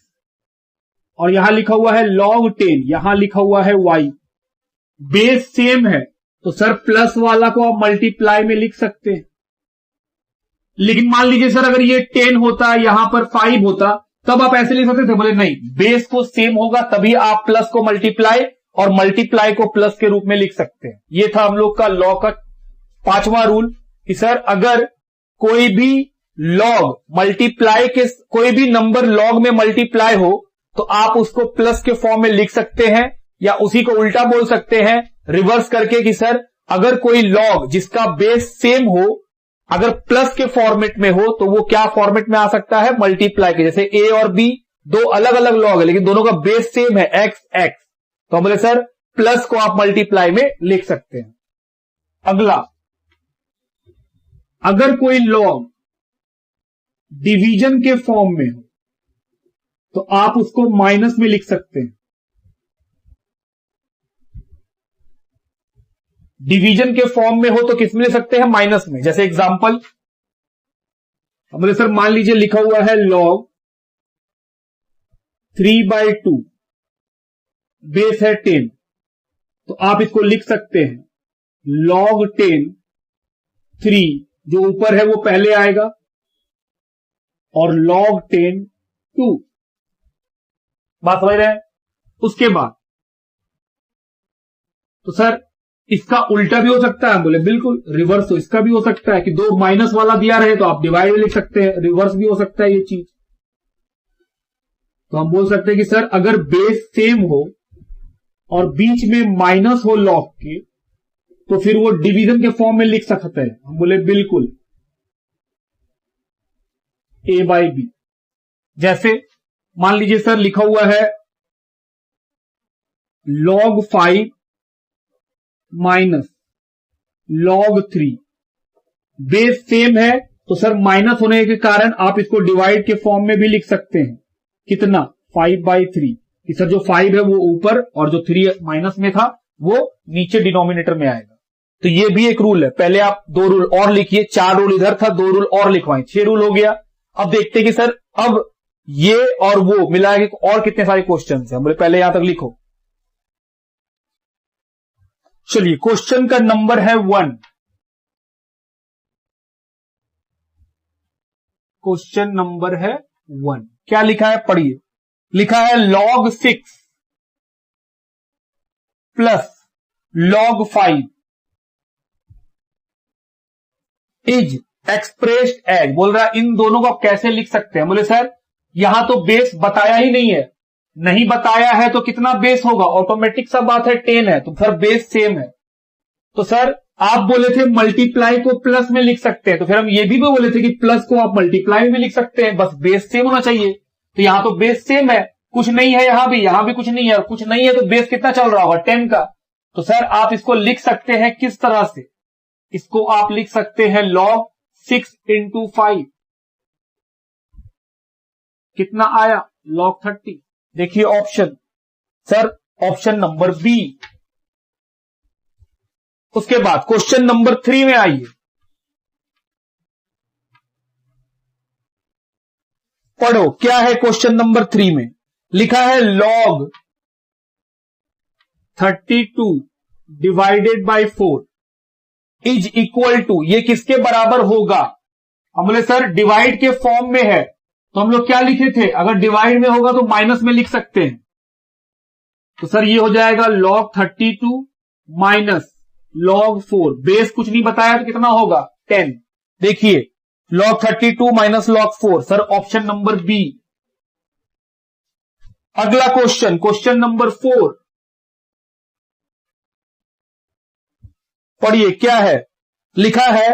A: और यहां लिखा हुआ है log 10, यहां लिखा हुआ है y, बेस सेम है तो सर प्लस वाला को आप मल्टीप्लाई में लिख सकते हैं। लेकिन मान लीजिए सर अगर ये 10 होता, यहां पर 5 होता, तब आप ऐसे लिख सकते थे। बोले नहीं, बेस को सेम होगा तभी आप प्लस को मल्टीप्लाई और मल्टीप्लाई को प्लस के रूप में लिख सकते हैं। ये था हम लोग का लॉ का 5वां रूल कि सर अगर कोई भी लॉग मल्टीप्लाई के, कोई भी नंबर लॉग में मल्टीप्लाई हो तो आप उसको प्लस के फॉर्म में लिख सकते हैं, या उसी को उल्टा बोल सकते हैं रिवर्स करके कि सर अगर कोई लॉग जिसका बेस सेम हो अगर प्लस के फॉर्मेट में हो तो वो क्या फॉर्मेट में आ सकता है, मल्टीप्लाई के। जैसे ए और बी दो अलग अलग लॉग है लेकिन दोनों का बेस सेम है एक्स एक्स, तो हम बोले सर प्लस को आप मल्टीप्लाई में लिख सकते हैं। अगला, अगर कोई लॉग डिवीजन के फॉर्म में हो तो आप उसको माइनस में लिख सकते हैं। डिवीजन के फॉर्म में हो तो किस में लिख सकते हैं, माइनस में। जैसे एग्जांपल हम बोले सर मान लीजिए लिखा हुआ है log 3/2 बेस है 10, तो आप इसको लिख सकते हैं log 10 3, जो ऊपर है वो पहले आएगा, और log 10 2। बात समझ रहे हैं। उसके बाद तो सर इसका उल्टा भी हो सकता है, बोले बिल्कुल रिवर्स, तो इसका भी हो सकता है कि दो माइनस वाला दिया रहे तो आप डिवाइड में लिख सकते हैं, रिवर्स भी हो सकता है ये चीज। तो हम बोल सकते हैं कि सर अगर बेस सेम हो और बीच में माइनस हो लॉग के तो फिर वो डिवीजन के फॉर्म में लिख सकते हैं। हम बोले बिल्कुल a/b। जैसे मान लीजिए सर लिखा हुआ है log 5 minus log 3, base same है तो सर माइनस होने के कारण आप इसको डिवाइड के फॉर्म में भी लिख सकते हैं। कितना, 5/3, कि सर जो 5 है वो ऊपर और जो 3 माइनस में था वो नीचे डिनोमिनेटर में आएगा। तो ये भी एक रूल है। पहले आप 2 रूल और लिखिए, 4 रूल इधर था, 2 रूल और लिखवाएं, 6 रूल हो गया। अब देखते हैं कि सर अब ये और वो मिला के और कितने सारे क्वेश्चन हैं। बोले पहले यहां तक लिखो। चलिए क्वेश्चन का नंबर है 1। क्वेश्चन नंबर है 1, क्या लिखा है पढ़िए। लिखा है log 6 plus log 5 is expressed as, बोल रहा है इन दोनों को आप कैसे लिख सकते हैं। बोले सर यहां तो बेस बताया ही नहीं है, नहीं बताया है तो कितना बेस होगा, ऑटोमेटिक सा बात है 10 है तो सर बेस सेम है। तो सर आप बोले थे मल्टीप्लाई को प्लस में लिख सकते हैं, तो फिर हम ये भी बोले थे कि प्लस को आप मल्टीप्लाई में लिख सकते हैं, बस बेस सेम होना चाहिए। तो यहां तो बेस सेम है, कुछ नहीं है, यहां भी कुछ नहीं है, कुछ नहीं है तो बेस कितना चल रहा होगा, 10 का। तो सर आप इसको लिख सकते हैं किस तरह से, इसको आप लिख सकते हैं log 6 × 5, कितना आया log 30। देखिए option, sir option number B. उसके बाद क्वेश्चन नंबर 3 में आइए, पढ़ो क्या है क्वेश्चन नंबर 3 में। लिखा है log 32 divided by 4 is equal to, ये किसके बराबर होगा। हम बोले सर डिवाइड के फॉर्म में है तो हम लोग क्या लिखे थे, अगर डिवाइड में होगा तो माइनस में लिख सकते हैं। तो सर ये हो जाएगा log 32 माइनस log 4, बेस कुछ नहीं बताया तो कितना होगा 10। देखिए log 32 minus log 4, sir option number B. अगला क्वेश्चन, क्वेश्चन नंबर 4 पढ़िए क्या है। लिखा है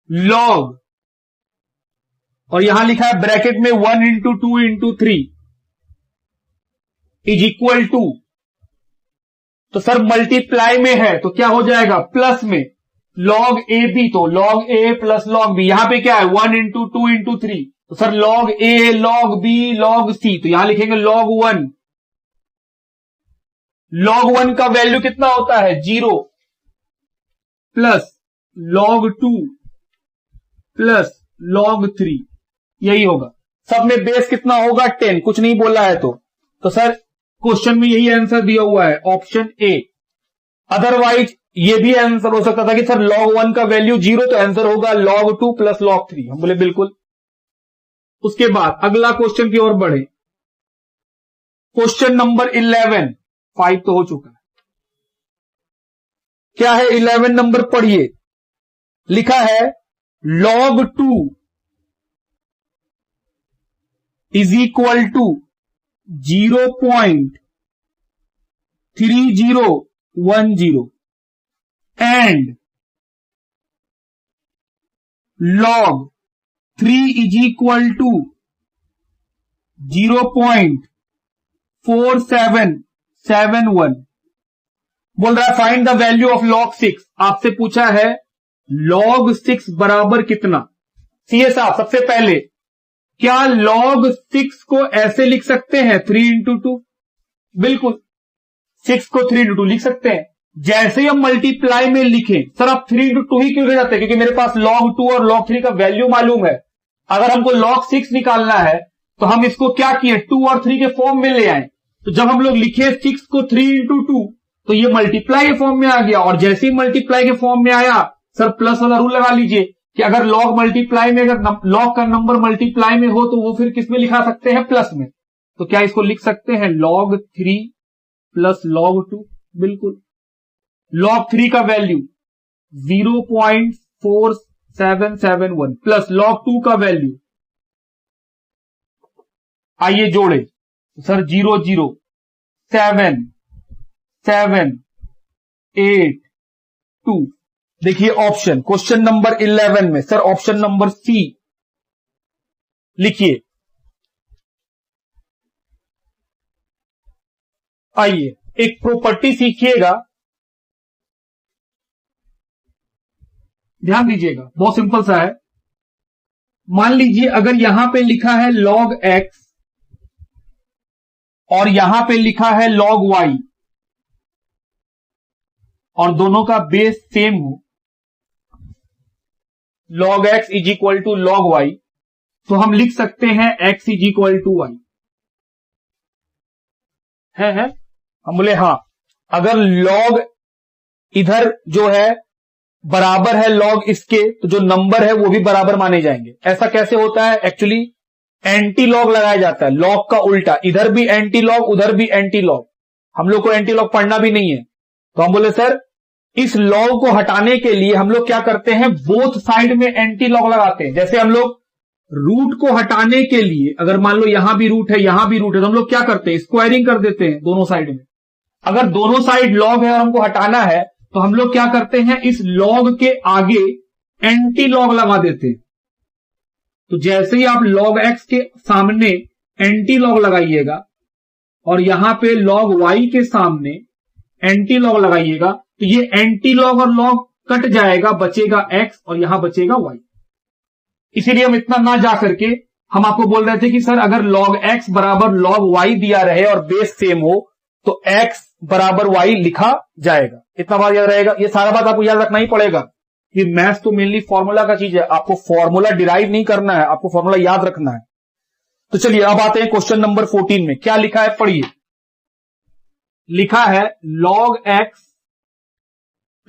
A: log और यहां लिखा है ब्रैकेट में 1 × 2 × 3 इज इक्वल टू, तो सर मल्टीप्लाई में है तो क्या हो जाएगा प्लस में, लॉग ए बी, तो लॉग ए प्लस लॉग बी, यहां पे क्या है 1 इंटू 2 इंटू 3, तो सर लॉग ए लॉग बी लॉग सी, तो यहां लिखेंगे लॉग 1। लॉग 1 का वैल्यू कितना होता है 0 प्लस लॉग 2 प्लस लॉग 3, यही होगा। सब में बेस कितना होगा 10, कुछ नहीं बोला है तो सर क्वेश्चन में यही आंसर दिया हुआ है ऑप्शन ए। अदरवाइज ये भी आंसर हो सकता था कि सर log 1 का वैल्यू 0, तो आंसर होगा log 2 प्लस log 3, हम बोले बिल्कुल। उसके बाद अगला क्वेश्चन की ओर बढ़े, क्वेश्चन नंबर 11, 5 तो हो चुका है, क्या है 11 नंबर पढ़िए। लिखा है log 2 is equal to 0.3010 and log 3 is equal to 0.4771। बोल रहा है find the value of log 6। आपसे पूछा है log 6 बराबर कितना। सीए साहब सबसे पहले क्या log 6 को ऐसे लिख सकते हैं 3 इंटू 2? बिल्कुल, 6 को 3 इंटू 2 लिख सकते हैं। जैसे ही हम मल्टीप्लाई में लिखें, सर आप 3 इंटू 2 ही क्यों ले जाते हैं? क्योंकि मेरे पास log 2 और log 3 का वैल्यू मालूम है। अगर हमको log 6 निकालना है तो हम इसको क्या किए 2 और 3 के फॉर्म में ले आए। तो जब हम लोग लिखे 6 को 3 इंटू 2 तो ये मल्टीप्लाई के फॉर्म में आ गया, और जैसे ही मल्टीप्लाई के फॉर्म में आया सर प्लस वाला रूल लगा लीजिए कि अगर log मल्टीप्लाई में, अगर log का नंबर मल्टीप्लाई में हो तो वो फिर किस में लिखा सकते हैं प्लस में। तो क्या इसको लिख सकते हैं log 3 प्लस log 2? बिल्कुल। log 3 का वैल्यू 0.4771 प्लस log 2 का वैल्यू, आइए जोड़े सर 0 0 7 7 8 2। देखिए ऑप्शन क्वेश्चन नंबर 11 में सर ऑप्शन नंबर सी लिखिए। आइए एक प्रॉपर्टी सीखिएगा, ध्यान दीजिएगा, बहुत सिंपल सा है। मान लीजिए अगर यहां पे लिखा है log x और यहां पे लिखा है log y और दोनों का बेस सेम हो, log x is equal to log y, तो हम लिख सकते हैं x is equal to y है? हम बोले हाँ। अगर log इधर जो है बराबर है log इसके, तो जो नंबर है वो भी बराबर माने जाएंगे। ऐसा कैसे होता है? एक्चुअली एंटी लॉग लगाया जाता है, लॉग का उल्टा, इधर भी एंटी लॉग उधर भी एंटी लॉग। हम लोग को एंटी लॉग पढ़ना भी नहीं है, तो हम बोले सर इस लॉग को हटाने के लिए हम लोग क्या करते हैं, बोथ साइड में एंटी लॉग लगाते हैं। जैसे हम लोग रूट को हटाने के लिए, अगर मान लो यहां भी रूट है यहां भी रूट है, तो हम लोग क्या करते हैं, स्क्वायरिंग कर देते हैं दोनों साइड में। अगर दोनों साइड लॉग है और हमको हटाना है तो हम लोग क्या करते हैं, इस लॉग के आगे एंटी लॉग लगा देते हैं। तो जैसे ही आप log x के सामने एंटी लॉग लगाइएगा और यहां पे log y के सामने एंटी लॉग लगाइएगा, तो ये एंटी लॉग और लॉग कट जाएगा, बचेगा x और यहां बचेगा y। इसीलिए हम इतना ना जा करके हम आपको बोल रहे थे कि सर अगर log x बराबर log y दिया रहे और बेस सेम हो तो x बराबर y लिखा जाएगा। इतना बात याद रहेगा, ये सारा बात आपको याद रखना ही पड़ेगा कि मैथ्स तो मेनली फॉर्मूला का चीज है, आपको फॉर्मूला डिराइव नहीं करना है, आपको फॉर्मूला याद रखना है। तो चलिए अब आते हैं क्वेश्चन नंबर 14 में। क्या लिखा है पढ़िए। लिखा है log x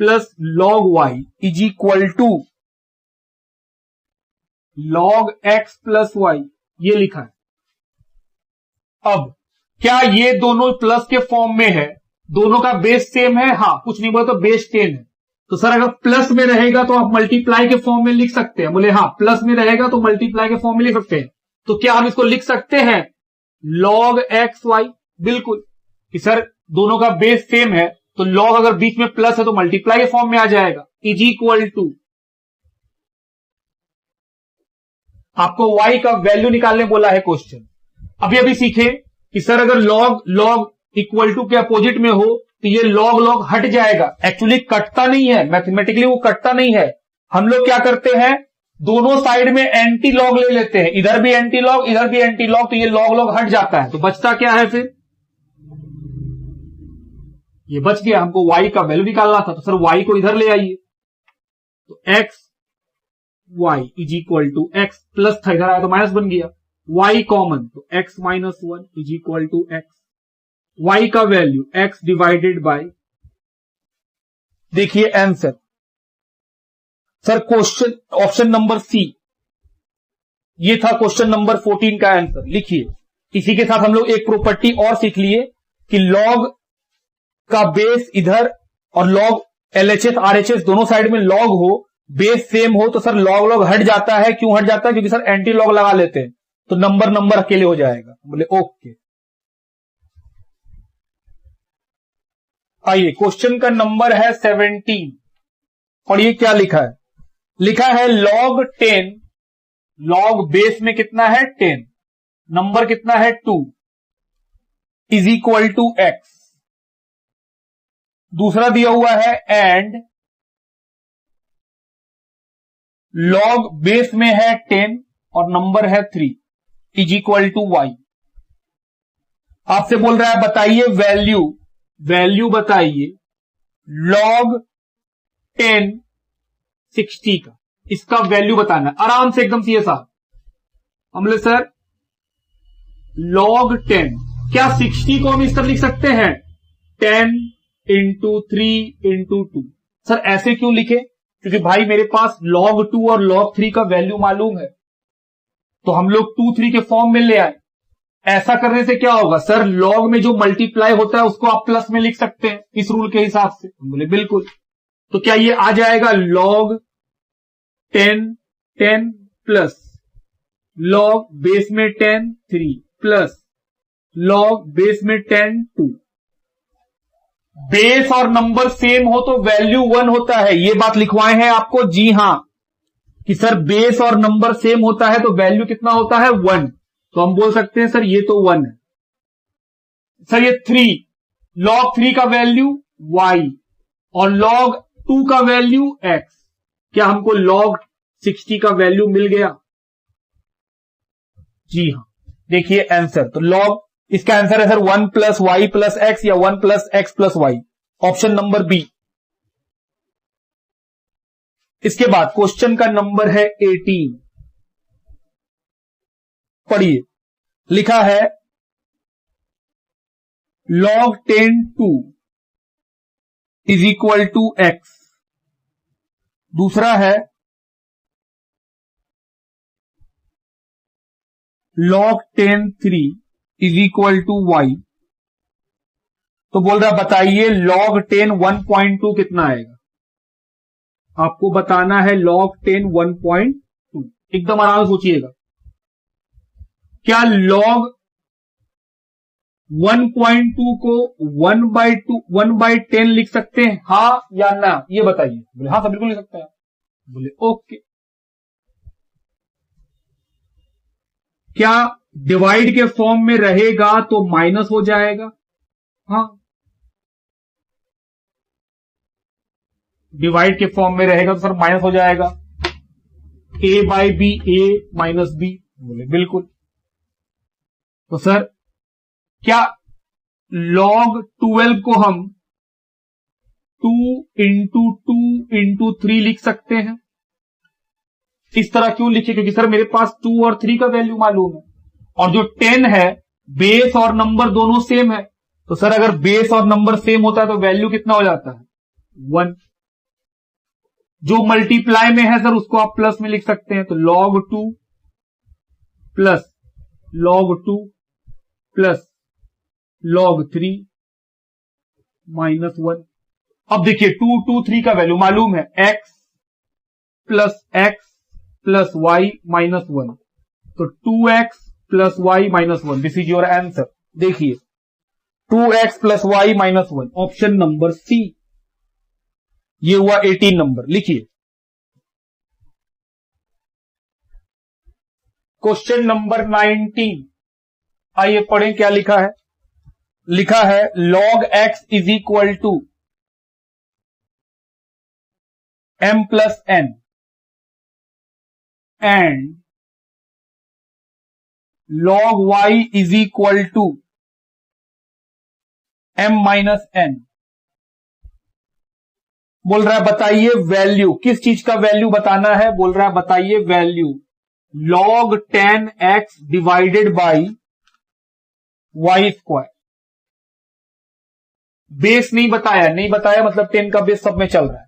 A: plus log y is equal to log x plus y, ये लिखा है। अब क्या ये दोनों प्लस के फॉर्म में है, दोनों का बेस सेम है? हाँ, कुछ नहीं बोला तो बेस 10 है। तो सर अगर प्लस में रहेगा तो आप मल्टीप्लाई के फॉर्म में लिख सकते हैं। बोले हाँ, प्लस में रहेगा तो मल्टीप्लाई के फॉर्म में लिख सकते हैं। तो क्या हम इसको लिख सकते हैं log x y? बिल्कुल, कि सर दोनों का बेस सेम है तो log अगर बीच में प्लस है तो मल्टीप्लाई के फॉर्म में आ जाएगा, इज इक्वल टू, आपको y का वैल्यू निकालने बोला है क्वेश्चन। अभी सीखे कि सर अगर log इक्वल टू के अपोजिट में हो तो ये लॉग लॉग हट जाएगा। एक्चुअली कटता नहीं है, मैथमेटिकली वो कटता नहीं है। हम लोग क्या करते हैं, दोनों साइड में एंटी लॉग ले लेते हैं, इधर भी एंटी लॉग इधर भी एंटी लॉग, तो ये लॉग लॉग हट जाता है। तो बचता क्या है फिर, ये बच गया। हमको y का वैल्यू निकालना था, तो सर y को इधर ले आइए, तो x y is equal to x plus था, इधर आया तो माइनस बन गया, y कॉमन, तो x minus one is equal to x, y का वैल्यू x डिवाइडेड बाय, देखिए answer. Sir question option number C, ये था क्वेश्चन नंबर 14 का आंसर। लिखिए, इसी के साथ हम लोग एक प्रॉपर्टी और सीख लिए कि लॉग का बेस इधर और लॉग एलएचएस आरएचएस दोनों साइड में लॉग हो, बेस सेम हो, तो सर लॉग लॉग हट जाता है। क्यों हट जाता है, क्योंकि सर एंटी लॉग लगा लेते हैं, तो नंबर नंबर अकेले हो जाएगा। बोले ओके। आइए, क्वेश्चन का नंबर है 17 और ये क्या लिखा है, लिखा है log 10, लॉग बेस में कितना है 10, नंबर कितना है 2, इज इक्वल टू एक्स। दूसरा दिया हुआ है एंड लॉग बेस में है 10 और नंबर है 3, इज इक्वल टू वाई। आपसे बोल रहा है बताइए वैल्यू बताइए log 10 60 का, इसका वैल्यू बताना आराम से एकदम सीधा। हम बोले सर log 10, क्या 60 को हम इस तरह लिख सकते हैं 10 इंटू 3 इंटू 2। सर ऐसे क्यों लिखे, क्योंकि भाई मेरे पास log 2 और log 3 का वैल्यू मालूम है, तो हम लोग 2 3 के फॉर्म में ले आए। ऐसा करने से क्या होगा सर, log में जो मल्टीप्लाई होता है उसको आप प्लस में लिख सकते हैं इस रूल के हिसाब से। हम बोले बिल्कुल। तो क्या ये आ जाएगा log 10 10 प्लस log बेस में 10 3 प्लस log बेस में 10 2। बेस और नंबर सेम हो तो वैल्यू 1 होता है, ये बात लिखवाए हैं आपको। जी हां, कि सर बेस और नंबर सेम होता है तो वैल्यू कितना होता है 1। तो हम बोल सकते हैं सर ये तो 1 है। सर ये 3, log 3 का वैल्यू y और log 2 का वैल्यू x। क्या हमको log 60 का वैल्यू मिल गया? जी हां, देखिए आंसर। तो log, इसका आंसर है sir 1 plus y plus x या 1 plus x plus y, option number B. इसके बाद क्वेश्चन का नंबर है 18, पढ़िए। लिखा है log 10 2 is equal to x. दूसरा है log 10 3 is equal to y. तो बोल रहा बताइए log 10 1.2 कितना आएगा। आपको बताना है log 10 1.2। एकदम आराम से सोचिएगा, क्या log 1.2 को 1/10 लिख सकते हैं, हाँ या ना, ये बताइए। बोले हाँ सर बिल्कुल लिख सकते हैं। बोले ओके। क्या डिवाइड के फॉर्म में रहेगा तो माइनस हो जाएगा, हाँ। डिवाइड के फॉर्म में रहेगा तो सर माइनस हो जाएगा, a by b a minus b. बोले बिल्कुल। तो सर क्या log 12 को हम 2 इंटू 2 इंटू 3 लिख सकते हैं? इस तरह क्यों लिखे, क्योंकि सर मेरे पास 2 और 3 का वैल्यू मालूम है, और जो 10 है बेस और नंबर दोनों सेम है। तो सर अगर बेस और नंबर सेम होता है तो वैल्यू कितना हो जाता है 1। जो मल्टीप्लाई में है सर उसको आप प्लस में लिख सकते हैं। तो log 2 plus log 2 plus log 3 minus 1। अब देखिए 2 2 3 का वैल्यू मालूम है, x प्लस वाई माइनस 1। तो 2x plus y minus 1, this is your answer. देखिए 2x plus y minus 1, option number C. ये हुआ 18 नंबर। लिखिए क्वेश्चन नंबर 19, आइए पढ़ें क्या लिखा है। लिखा है log x is equal to m plus n and log y is equal to m minus n। बोल रहा है बताइए वैल्यू, किस चीज का वैल्यू बताना है, बोल रहा है बताइए value log 10x divided by y square. Base नहीं बताया, नहीं बताया मतलब 10 का बेस सब में चल रहा है।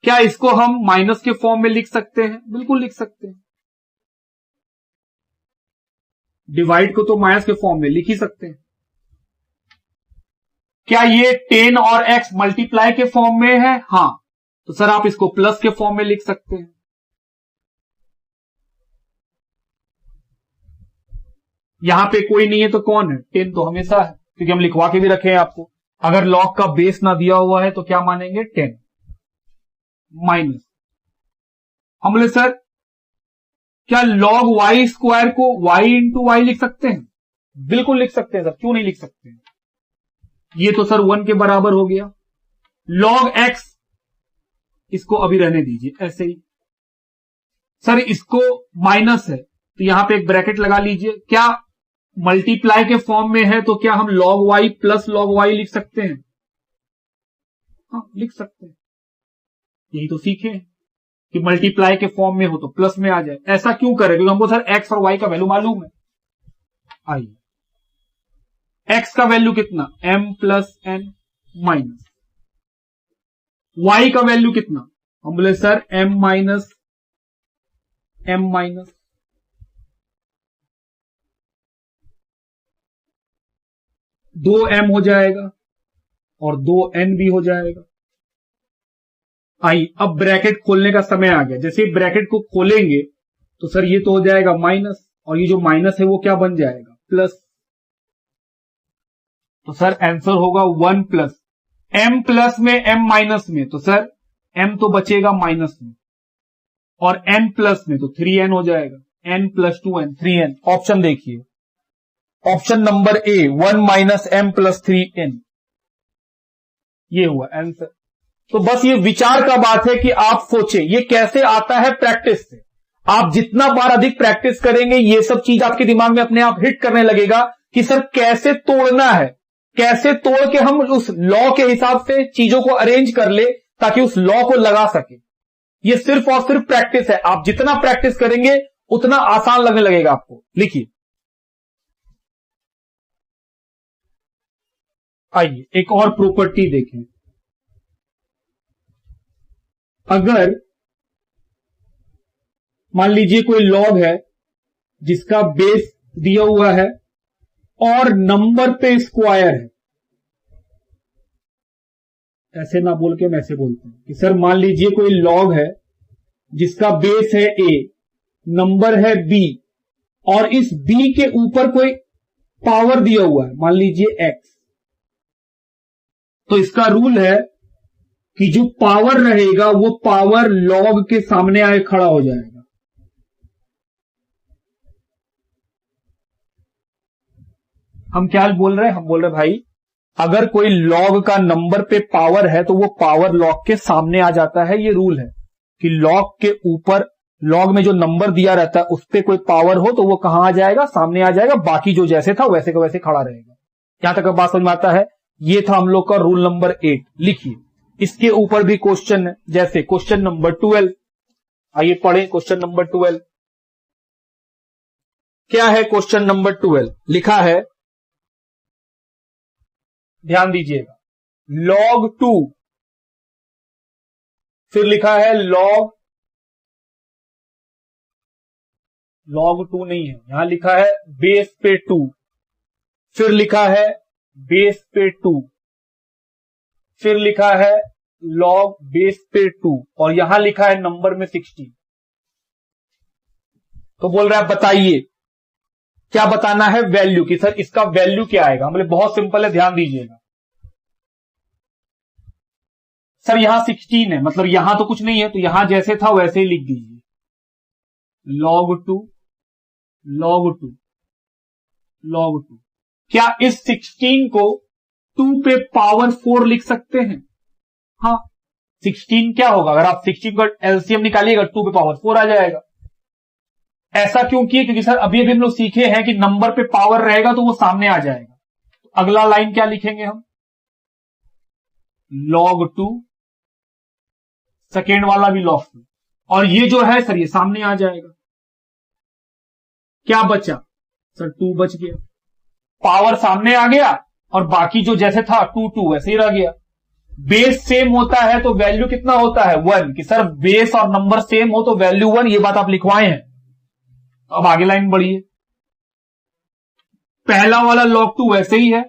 A: क्या इसको हम माइनस के फॉर्म में लिख सकते हैं? बिल्कुल लिख सकते हैं। डिवाइड को तो माइनस के फॉर्म में लिख ही सकते हैं। क्या ये 10 और x मल्टीप्लाई के फॉर्म में है? हां, तो सर आप इसको प्लस के फॉर्म में लिख सकते हैं। यहां पे कोई नहीं है तो कौन है? 10 तो हमेशा है, क्योंकि हम लिखवा के भी रखे हैं आपको। अगर लॉग का बेस ना दिया हुआ है तो क्या मानेंगे? 10 माइनस। हम बोले सर क्या लॉग वाई स्क्वायर को y इंटू वाई लिख सकते हैं? बिल्कुल लिख सकते हैं सर, क्यों नहीं लिख सकते हैं? ये तो सर 1 के बराबर हो गया। लॉग x, इसको अभी रहने दीजिए ऐसे ही। सर इसको माइनस है तो यहां पे एक ब्रैकेट लगा लीजिए। क्या मल्टीप्लाई के फॉर्म में है तो क्या हम log y plus log y लिख सकते हैं? हाँ लिख सकते हैं। यही तो सीखे हैं कि मल्टीप्लाई के फॉर्म में हो तो प्लस में आ जाए। ऐसा क्यों करें? क्योंकि हमको सर x और y का वैल्यू मालूम है। आइए, x का वैल्यू कितना? m plus n minus. y का वैल्यू कितना? हम बोले sir m minus m minus 2m हो जाएगा और 2n भी हो जाएगा। आई, अब ब्रैकेट खोलने का समय आ गया। जैसे ब्रैकेट को खोलेंगे तो सर ये तो हो जाएगा माइनस, और ये जो माइनस है वो क्या बन जाएगा? प्लस। तो सर आंसर होगा 1 प्लस m प्लस में m माइनस में, तो सर m तो बचेगा माइनस में, और n प्लस में तो 3n हो जाएगा। n plus 2n 3n। Option देखिए, option number A 1 minus m plus 3n, ये हुआ आंसर। तो बस ये विचार का बात है कि आप सोचें ये कैसे आता है? प्रैक्टिस से। आप जितना बार अधिक प्रैक्टिस करेंगे ये सब चीज आपके दिमाग में अपने आप हिट करने लगेगा कि सर कैसे तोड़ना है, कैसे तोड़ के हम उस लॉ के हिसाब से चीजों को अरेंज कर ले ताकि उस लॉ को लगा सके। ये सिर्फ और सिर्फ प्रैक्टिस है। आप जितना प्रैक्टिस करेंगे उतना आसान लगने लगेगा आपको। लिखिए, आइए एक और प्रॉपर्टी देखें। अगर मान लीजिए कोई लॉग है जिसका बेस दिया हुआ है और नंबर पे स्क्वायर है, ऐसे ना बोल के मैं ऐसे बोलता हूं कि सर मान लीजिए कोई लॉग है जिसका बेस है a, नंबर है b, और इस b के ऊपर कोई पावर दिया हुआ है, मान लीजिए x। तो इसका रूल है कि जो पावर रहेगा वो पावर लॉग के सामने आए खड़ा हो जाएगा। हम क्या बोल रहे हैं? हम बोल रहे भाई अगर कोई लॉग का नंबर पे पावर है तो वो पावर लॉग के सामने आ जाता है। ये रूल है कि लॉग के ऊपर, लॉग में जो नंबर दिया रहता है उस पर कोई पावर हो तो वो कहां आ जाएगा? सामने आ जाएगा। बाकी जो जैसे था वैसे का वैसे खड़ा रहेगा। यहां तक बात समझ में आता है? ये था हम लोग का रूल नंबर 8। लिखिए, इसके ऊपर भी क्वेश्चन है, जैसे क्वेश्चन नंबर 12। आइए पढ़ें क्वेश्चन नंबर 12। क्या है क्वेश्चन नंबर 12? लिखा है, ध्यान दीजिएगा, log 2, फिर लिखा है log 2 नहीं है, यहां लिखा है बेस पे 2, फिर लिखा है बेस पे 2, फिर लिखा है log बेस पे 2, और यहां लिखा है नंबर में 16। तो बोल रहा है बताइए क्या बताना है? वैल्यू की। सर इसका वैल्यू क्या आएगा? हम बोले बहुत सिंपल है, ध्यान दीजिएगा। सर यहां 16 है, मतलब यहां तो कुछ नहीं है, तो यहां जैसे था वैसे ही लिख दीजिए, log 2 log 2 log 2। क्या इस 16 को 2 पे पावर 4 लिख सकते हैं। हाँ, 16 क्या होगा, अगर आप 16 का एलसीएम निकालिएगा 2 पे पावर 4 आ जाएगा। ऐसा क्यों किए, क्योंकि सर अभी अभी हम लोग सीखे हैं कि नंबर पे पावर रहेगा तो वो सामने आ जाएगा। तो अगला लाइन क्या लिखेंगे हम, log 2, सेकेंड वाला भी log 2, और ये जो है सर ये सामने आ जाएगा। क्या बचा सर, 2 बच गया, पावर सामने आ गया और बाकी जो जैसे था 2 2 वैसे ही रह गया। बेस सेम होता है तो वैल्यू कितना होता है 1, कि सर बेस और नंबर सेम हो तो वैल्यू 1, ये बात आप लिखवाए हैं। अब आगे लाइन बढ़िए, पहला वाला log 2 वैसे ही है,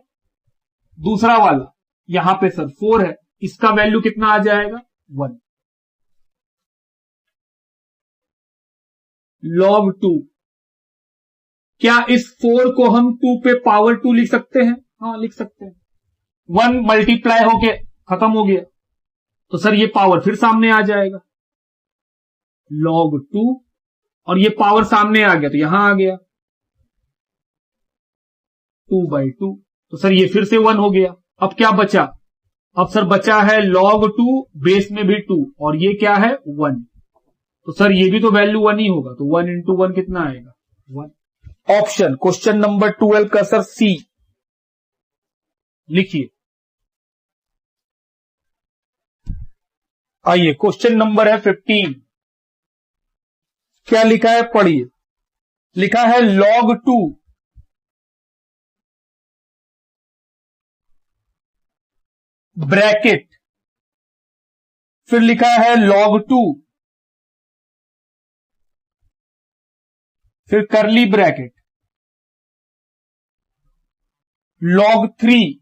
A: दूसरा वाला यहां पे सर 4 है, इसका वैल्यू कितना आ जाएगा 1। log 2, क्या इस 4 को हम 2 पे पावर 2 लिख सकते हैं? हाँ लिख सकते हैं, 1 मल्टीप्लाई होके खत्म हो गया, तो सर ये पावर फिर सामने आ जाएगा log 2, और ये पावर सामने आ गया तो यहां आ गया 2/2, तो सर ये फिर से 1 हो गया। अब क्या बचा, अब सर बचा है log 2, बेस में भी 2, और ये क्या है 1, तो सर ये भी तो वैल्यू 1 ही होगा, तो 1 इंटू 1 कितना आएगा 1। ऑप्शन क्वेश्चन नंबर 12 का सर सी लिखिए। आइए क्वेश्चन नंबर है 15, क्या लिखा है पढ़िए। लिखा है log 2 ब्रैकेट, फिर लिखा है log 2, फिर करली ब्रैकेट, log 3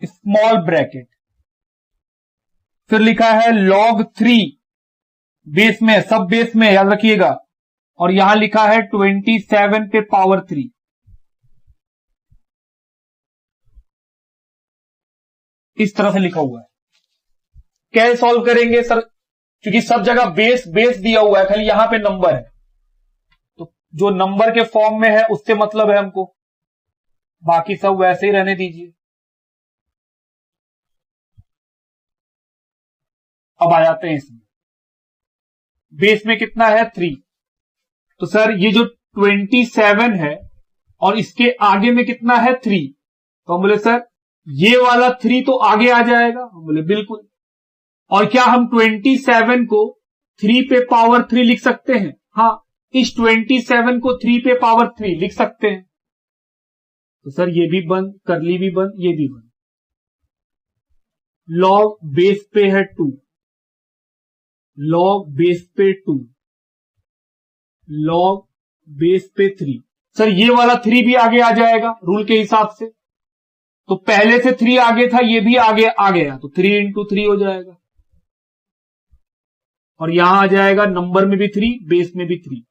A: स्मॉल ब्रैकेट, फिर लिखा है log 3 बेस में, सब बेस में याद रखिएगा, और यहां लिखा है 27 पे पावर 3। इस तरह से लिखा हुआ है। कैसे सॉल्व करेंगे सर, क्योंकि सब जगह बेस बेस दिया हुआ है, खाली यहां पे नंबर है, तो जो नंबर के फॉर्म में है उससे मतलब है हमको, बाकी सब वैसे ही रहने दीजिए। अब आ जाते हैं इसमें, बेस में कितना है 3, तो सर ये जो 27 है और इसके आगे में कितना है 3, तो हम बोले सर ये वाला 3 तो आगे आ जाएगा, हम बोले बिल्कुल। और क्या हम 27 को 3 पे पावर 3 लिख सकते हैं? हाँ, इस 27 को 3 पे पावर 3 लिख सकते हैं, तो सर ये भी बंद, करली भी बंद, ये भी बंद। log बेस पे है 2, log बेस पे 2, log बेस पे 3, सर ये वाला 3 भी आगे आ जाएगा रूल के हिसाब से, तो पहले से 3 आगे था, ये भी आगे आ गया, तो 3 इंटू 3 हो जाएगा, और यहां आ जाएगा नंबर में भी 3, बेस में भी 3,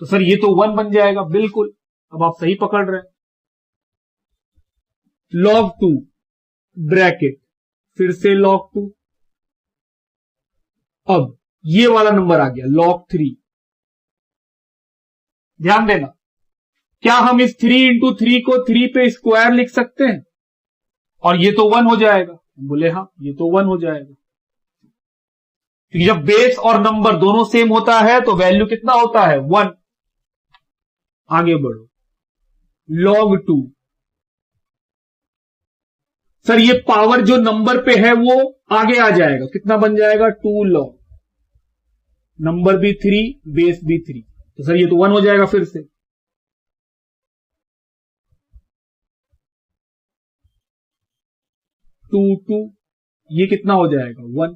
A: तो सर ये तो 1 बन जाएगा बिल्कुल। अब आप सही पकड़ रहे हैं। log 2 ब्रैकेट, फिर से log 2, अब ये वाला नंबर आ गया log 3। ध्यान देना, क्या हम इस 3 इंटू 3 को 3 पे स्क्वायर लिख सकते हैं? और ये तो 1 हो जाएगा, बोले हाँ ये तो 1 हो जाएगा, क्योंकि जब बेस और नंबर दोनों सेम होता है तो वैल्यू कितना होता है 1। आगे बढ़ो, log 2, सर ये पावर जो नंबर पे है वो आगे आ जाएगा, कितना बन जाएगा 2 log, नंबर भी 3, बेस भी 3, तो सर ये तो 1 हो जाएगा फिर से। टू 2, ये कितना हो जाएगा 1,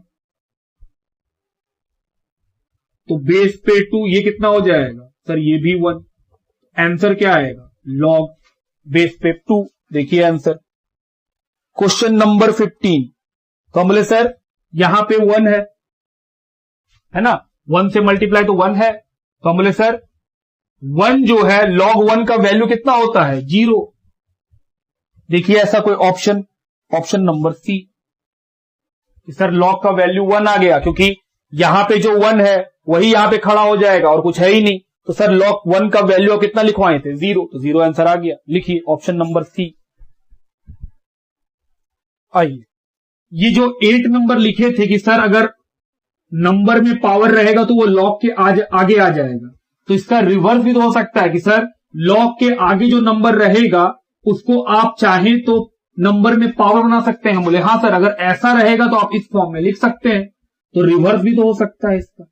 A: तो बेस पे 2, ये कितना हो जाएगा सर ये भी 1। आंसर क्या आएगा log बेस पे 2। देखिए आंसर क्वेश्चन नंबर 15, तो हम बोले सर यहां पे 1 है ना, 1 से मल्टीप्लाई तो 1 है, तो हम बोले सर 1 जो है log 1 का वैल्यू कितना होता है 0। देखिए ऐसा कोई option, option number C, sir log का वैल्यू 1 आ गया, क्योंकि यहां पे जो 1 है वही यहां पे खड़ा हो जाएगा और कुछ है ही नहीं, तो सर log 1 का वैल्यू कितना लिखवाए थे 0, तो 0 आंसर आ गया। लिखिए ऑप्शन नंबर सी। आइए ये जो 8 नंबर लिखे थे कि सर अगर नंबर में पावर रहेगा तो वो log के आगे आ जाएगा, तो इसका रिवर्स भी तो हो सकता है कि सर log के आगे जो नंबर रहेगा उसको आप चाहें तो नंबर में पावर बना सकते हैं। बोले हाँ सर, अगर ऐसा रहेगा तो आप इस फॉर्म में लिख सकते हैं, तो रिवर्स भी तो हो सकता है इसका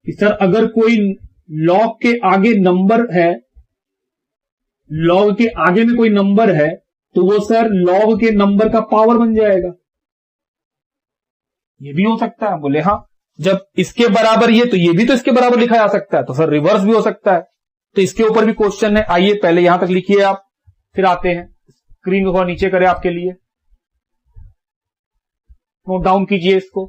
A: कि सर अगर कोई log के आगे नंबर है, log के आगे में कोई नंबर है तो वो सर log के नंबर का पावर बन जाएगा। ये भी हो सकता है। बोले हाँ, जब इसके बराबर ये तो ये भी तो इसके बराबर लिखा जा सकता है, तो सर रिवर्स भी हो सकता है। तो इसके ऊपर भी क्वेश्चन है। आइए पहले यहां तक लिखिए आप, फिर आते हैं स्क्रीन को थोड़ा नीचे करें आपके लिए, नोट डाउन कीजिए इसको।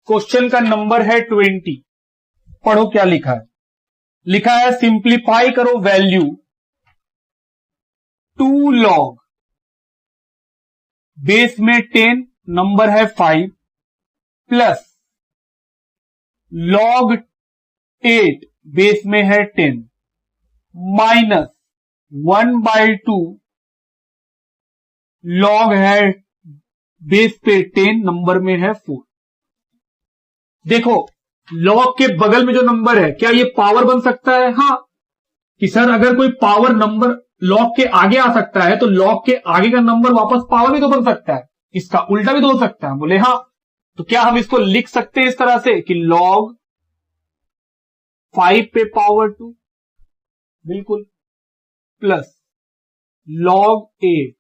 A: क्वेश्चन का नंबर है 20। पढ़ो क्या लिखा है। लिखा है सिंप्लीफाई करो वैल्यू 2 log बेस में 10 नंबर है 5 प्लस log 8 बेस में है 10 माइनस 1/2 log है बेस पे 10 नंबर में है 4। देखो log के बगल में जो नंबर है क्या ये पावर बन सकता है? हाँ, कि सर अगर कोई पावर नंबर log के आगे आ सकता है तो log के आगे का नंबर वापस पावर भी तो बन सकता है, इसका उल्टा भी तो हो सकता है। बोले हाँ, तो क्या हम इसको लिख सकते हैं इस तरह से कि log 5 पे पावर 2 बिल्कुल प्लस log 8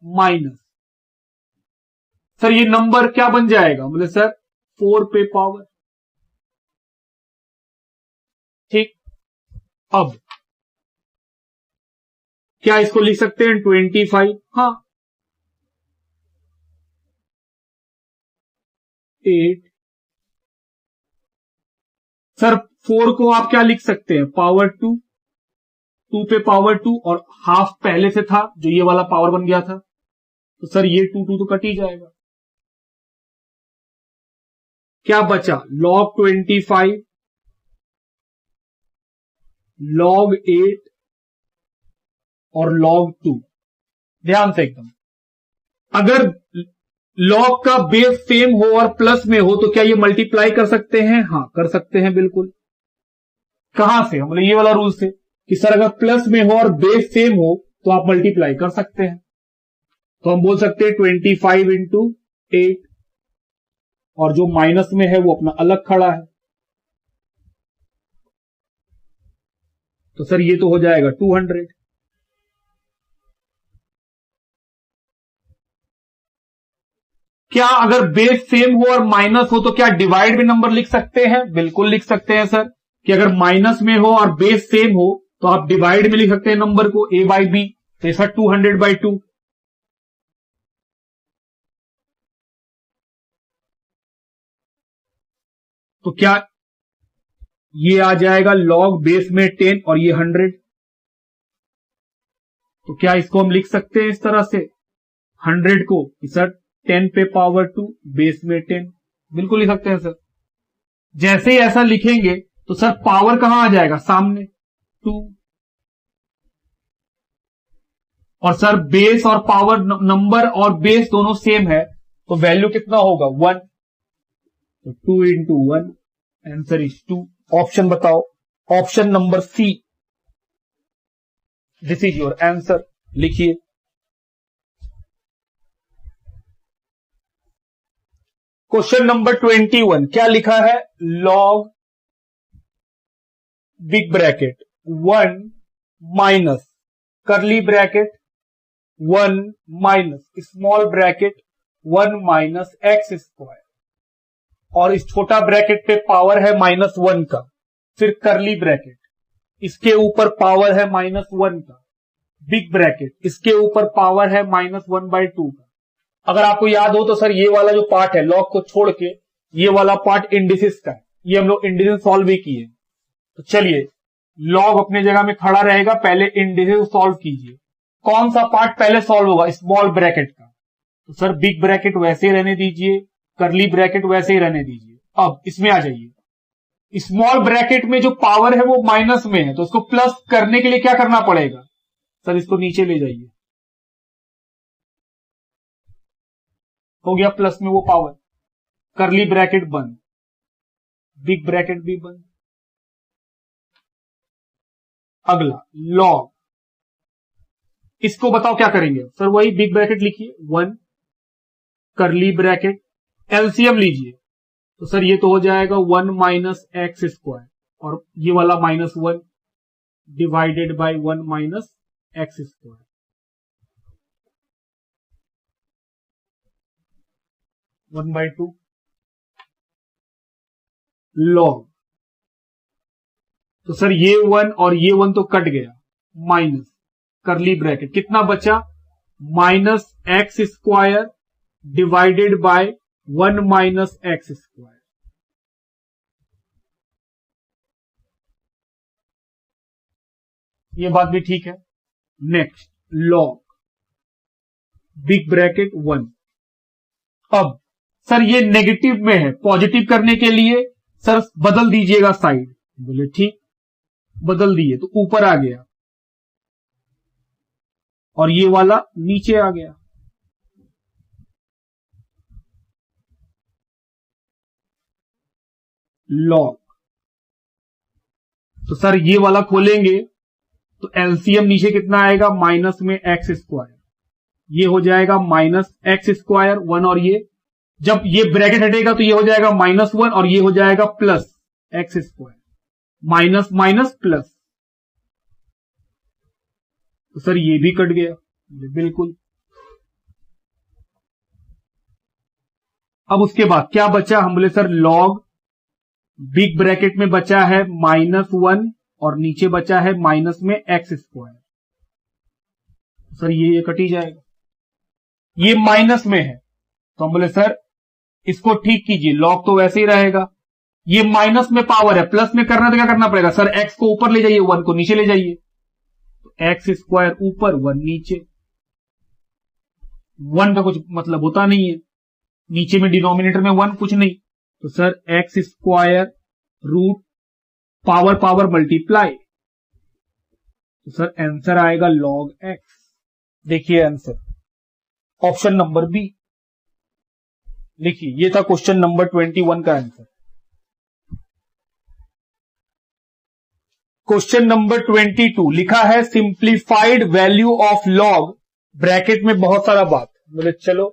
A: माइनस, सर ये नंबर क्या बन जाएगा? बोले सर 4 पे पावर। ठीक, अब क्या इसको लिख सकते हैं 25? हाँ, 8 सर 4 को आप क्या लिख सकते हैं? पावर 2, 2 पे पावर 2 और हाफ पहले से था जो ये वाला पावर बन गया था, तो सर ये 2 2 तो कट ही जाएगा। क्या बचा? log 25 log 8 और log 2। ध्यान से एकदम, अगर log का बेस सेम हो और प्लस में हो तो क्या ये मल्टीप्लाई कर सकते हैं? हाँ कर सकते हैं बिल्कुल। कहां से? हम ये वाला रूल से कि सर अगर प्लस में हो और बेस सेम हो तो आप मल्टीप्लाई कर सकते हैं। तो हम बोल सकते हैं 25 इंटू 8 और जो माइनस में है वो अपना अलग खड़ा है, तो सर ये तो हो जाएगा 200। क्या अगर बेस सेम हो और माइनस हो तो क्या डिवाइड में नंबर लिख सकते हैं? बिल्कुल लिख सकते हैं सर, कि अगर माइनस में हो और बेस सेम हो तो आप डिवाइड में लिख सकते हैं नंबर को a बाई बी, तो सर 200/2। तो क्या ये आ जाएगा log बेस में 10 और ये 100, तो क्या इसको हम लिख सकते हैं इस तरह से 100 को कि सर 10 पे पावर 2 बेस में 10? बिल्कुल लिख सकते हैं सर। जैसे ही ऐसा लिखेंगे तो सर पावर कहां आ जाएगा? सामने 2, और सर बेस और पावर नंबर और बेस दोनों सेम है तो वैल्यू कितना होगा? 1, तो 2 इंटू 1 आंसर इज 2। ऑप्शन बताओ, option number C, this is your answer. लिखिए क्वेश्चन नंबर 21। क्या लिखा है? log big bracket 1 minus curly bracket 1 minus small bracket 1 minus x square, और इस छोटा ब्रैकेट पे पावर है -1 का, फिर करली ब्रैकेट, इसके ऊपर पावर है -1 का, बिग ब्रैकेट, इसके ऊपर पावर है -1/2 का। अगर आपको याद हो तो सर ये वाला जो पार्ट है लॉग को छोड़ के ये वाला पार्ट इंडिसेस का है, ये हम लोग इंडिसेस सॉल्व भी किए। तो चलिए लॉग अपने जगह में खड़ा रहेगा, पहले इंडिसेस सॉल्व कीजिए। कौन सा पार्ट पहले सॉल्व होगा? स्मॉल ब्रैकेट का, तो सर बिग ब्रैकेट वैसे रहने दीजिए, करली ब्रैकेट वैसे ही रहने दीजिए। अब इसमें आ जाइए, स्मॉल ब्रैकेट में जो पावर है वो माइनस में है, तो उसको प्लस करने के लिए क्या करना पड़ेगा सर, इसको नीचे ले जाइए, हो गया प्लस में वो पावर, करली ब्रैकेट बंद, बिग ब्रैकेट भी बंद। अगला लॉग, इसको बताओ क्या करेंगे सर, वही बिग ब्रैकेट लिखिए 1 करली ब्रैकेट, एलसीएम लीजिए, तो सर ये तो हो जाएगा 1 माइनस एक्स स्क्वायर, और ये वाला -1 divided by 1 minus x square, 1/2 log. तो सर ये 1 और ये 1 तो कट गया, माइनस करली ब्रैकेट, कितना बचा minus x square divided by 1 minus x square. ये बात भी ठीक है। Next log big bracket 1। अब सर ये नेगेटिव में है, पॉजिटिव करने के लिए सर बदल दीजिएगा साइड, बोले ठीक, बदल दिए तो ऊपर आ गया और ये वाला नीचे आ गया। लॉग, तो सर ये वाला खोलेंगे तो एलसीएम नीचे कितना आएगा, माइनस में एक्स स्क्वायर, ये हो जाएगा माइनस एक्स स्क्वायर 1, और ये जब ये ब्रैकेट हटेगा तो ये हो जाएगा -1 और ये हो जाएगा plus x square, minus minus plus, तो सर ये भी कट गया बिल्कुल। अब उसके बाद क्या बचा, हम बोले सर लॉग बिग ब्रैकेट में बचा है -1 और नीचे बचा है माइनस में एक्स स्क्वायर, सर ये कट ही जाएगा, ये माइनस में है तो हम बोले सर इसको ठीक कीजिए, लॉग तो वैसे ही रहेगा, ये माइनस में पावर है, प्लस में करना तो क्या करना पड़ेगा सर, एक्स को ऊपर ले जाइए 1 को नीचे ले जाइए, तो एक्स स्क्वायर ऊपर 1 नीचे, 1 का कुछ मतलब होता नहीं है, नीचे में डिनोमिनेटर में 1 कुछ नहीं, तो sir x square root power power multiply, तो सर आंसर आएगा लॉग एक्स। देखिए आंसर ऑप्शन नंबर बी लिखिए, ये था क्वेश्चन नंबर 21 का आंसर। क्वेश्चन नंबर 22 लिखा है simplified value of log, bracket में बहुत सारा बात, बोले चलो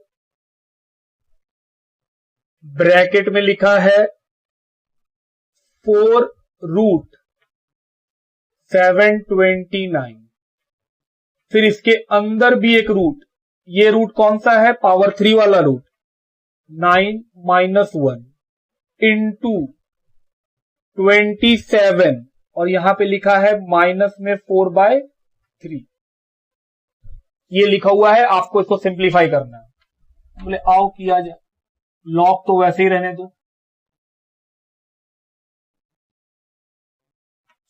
A: ब्रैकेट में लिखा है 4 रूट 729, फिर इसके अंदर भी एक रूट, ये रूट कौन सा है, पावर 3 वाला रूट, 9 माइनस 1 इंटू 27, और यहां पे लिखा है माइनस में 4/3, ये लिखा हुआ है, आपको इसको सिंप्लीफाई करना है। बोले आओ किया जाए, लॉग तो वैसे ही रहने दो,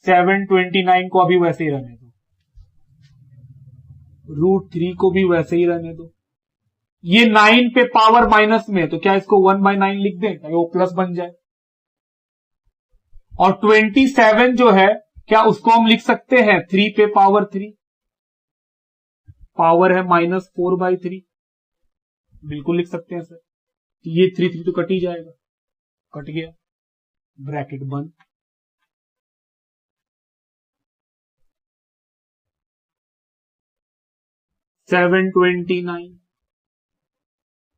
A: 729 को अभी वैसे ही रहने दो, √3 को भी वैसे ही रहने दो, ये 9 पे पावर माइनस में, तो क्या इसको 1/9 लिख दें ताकि वो प्लस बन जाए, और 27 जो है क्या उसको हम लिख सकते हैं 3 पे पावर 3, पावर है -4/3, बिल्कुल लिख सकते हैं सर, ये 3 तो कट ही जाएगा, कट गया, ब्रैकेट बंद। सेवन 29,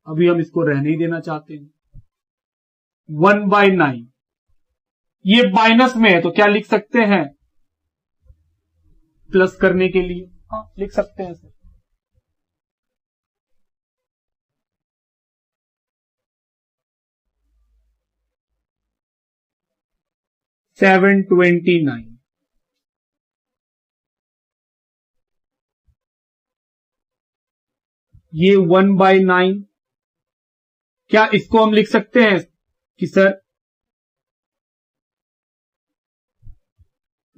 A: अभी हम इसको रहने ही देना चाहते हैं, 1/9, ये माइनस में है तो क्या लिख सकते हैं, प्लस करने के लिए हाँ लिख सकते हैं सर, सेवन 29, ये 1/9, क्या इसको हम लिख सकते हैं कि सर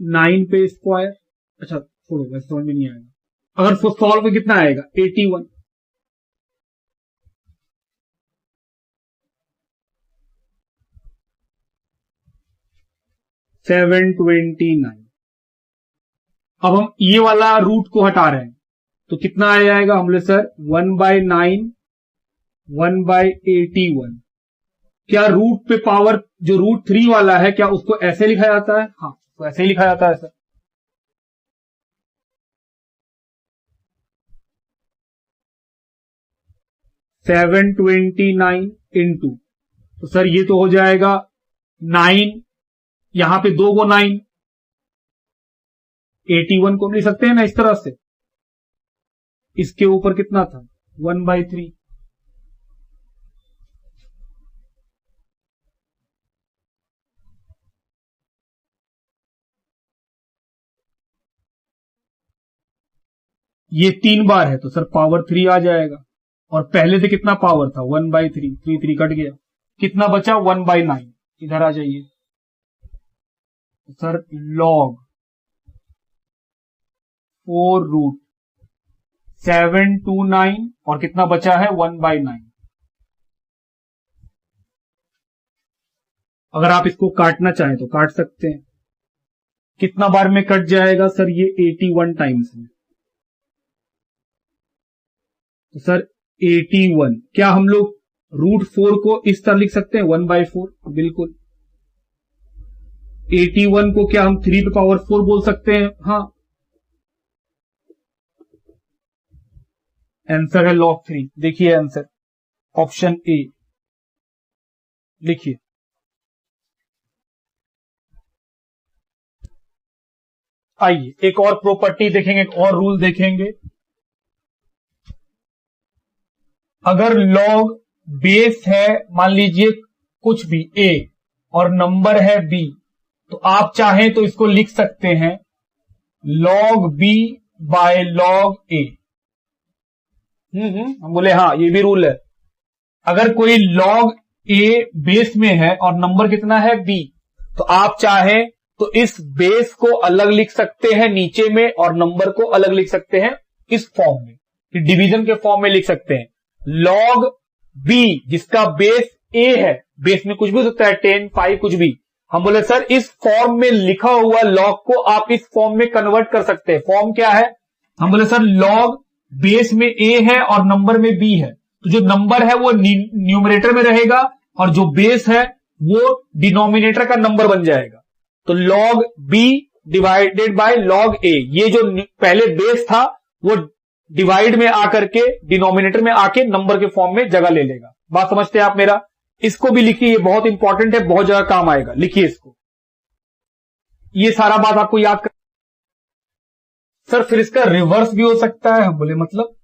A: 9 पे स्क्वायर, अच्छा छोड़ो वैसे समझ में नहीं आएगा, अगर सॉल्व में कितना आएगा 81, 729। अब हम ये वाला रूट को हटा रहे हैं तो कितना आ जाएगा, हम बोले सर 1/9 1/81। क्या रूट पे पावर जो √3 वाला है क्या उसको ऐसे लिखा जाता है? हाँ, तो ऐसे ही लिखा जाता है सर। $729 इंटू, तो सर ये तो हो जाएगा 9, यहां पे 2 को 9, 81 को लिख सकते हैं ना इस तरह से। इसके ऊपर कितना था, 1/3। ये 3 बार है तो सर पावर 3 आ जाएगा, और पहले से कितना पावर था, 1/3, 3 कट गया, कितना बचा 1/9। इधर आ जाइए तो सर log 4√729 और कितना बचा है 1/9। अगर आप इसको काटना चाहें तो काट सकते हैं। कितना बार में कट जाएगा सर, ये 81 टाइम्स में। तो सर 81, क्या हम लोग √4 को इस तरह लिख सकते हैं 1/4? बिल्कुल। 81 को क्या हम 3 पे पावर 4 बोल सकते हैं? हाँ। आंसर है log 3। देखिए आंसर ऑप्शन ए लिखिए। आइए एक और प्रॉपर्टी देखेंगे, एक और रूल देखेंगे। अगर log बेस है, मान लीजिए कुछ भी a और नंबर है b, तो आप चाहें तो इसको लिख सकते हैं log b by log a। हम बोले हाँ ये भी रूल है। अगर कोई log a बेस में है और नंबर कितना है b, तो आप चाहें तो इस बेस को अलग लिख सकते हैं नीचे में और नंबर को अलग लिख सकते हैं इस फॉर्म में, डिवीजन के फॉर्म में लिख सकते हैं log b जिसका बेस a है, बेस में कुछ भी हो सकता है 10, 5 कुछ भी। हम बोले सर इस फॉर्म में लिखा हुआ log को आप इस फॉर्म में कन्वर्ट कर सकते हैं। फॉर्म क्या है? हम बोले सर log बेस में a है और नंबर में b है, तो जो नंबर है वो न्यूमरेटर में रहेगा और जो बेस है वो डिनोमिनेटर का नंबर बन जाएगा। तो log b divided by log a, ये जो पहले बेस था वो डिवाइड में आकर के डिनोमिनेटर में आके नंबर के फॉर्म में जगह ले लेगा। बात समझते हैं आप मेरा? इसको भी लिखिए, ये बहुत इंपॉर्टेंट है, बहुत जगह काम आएगा। लिखिए इसको, ये सारा बात आपको याद कर। सर फिर इसका रिवर्स भी हो सकता है। हम बोले मतलब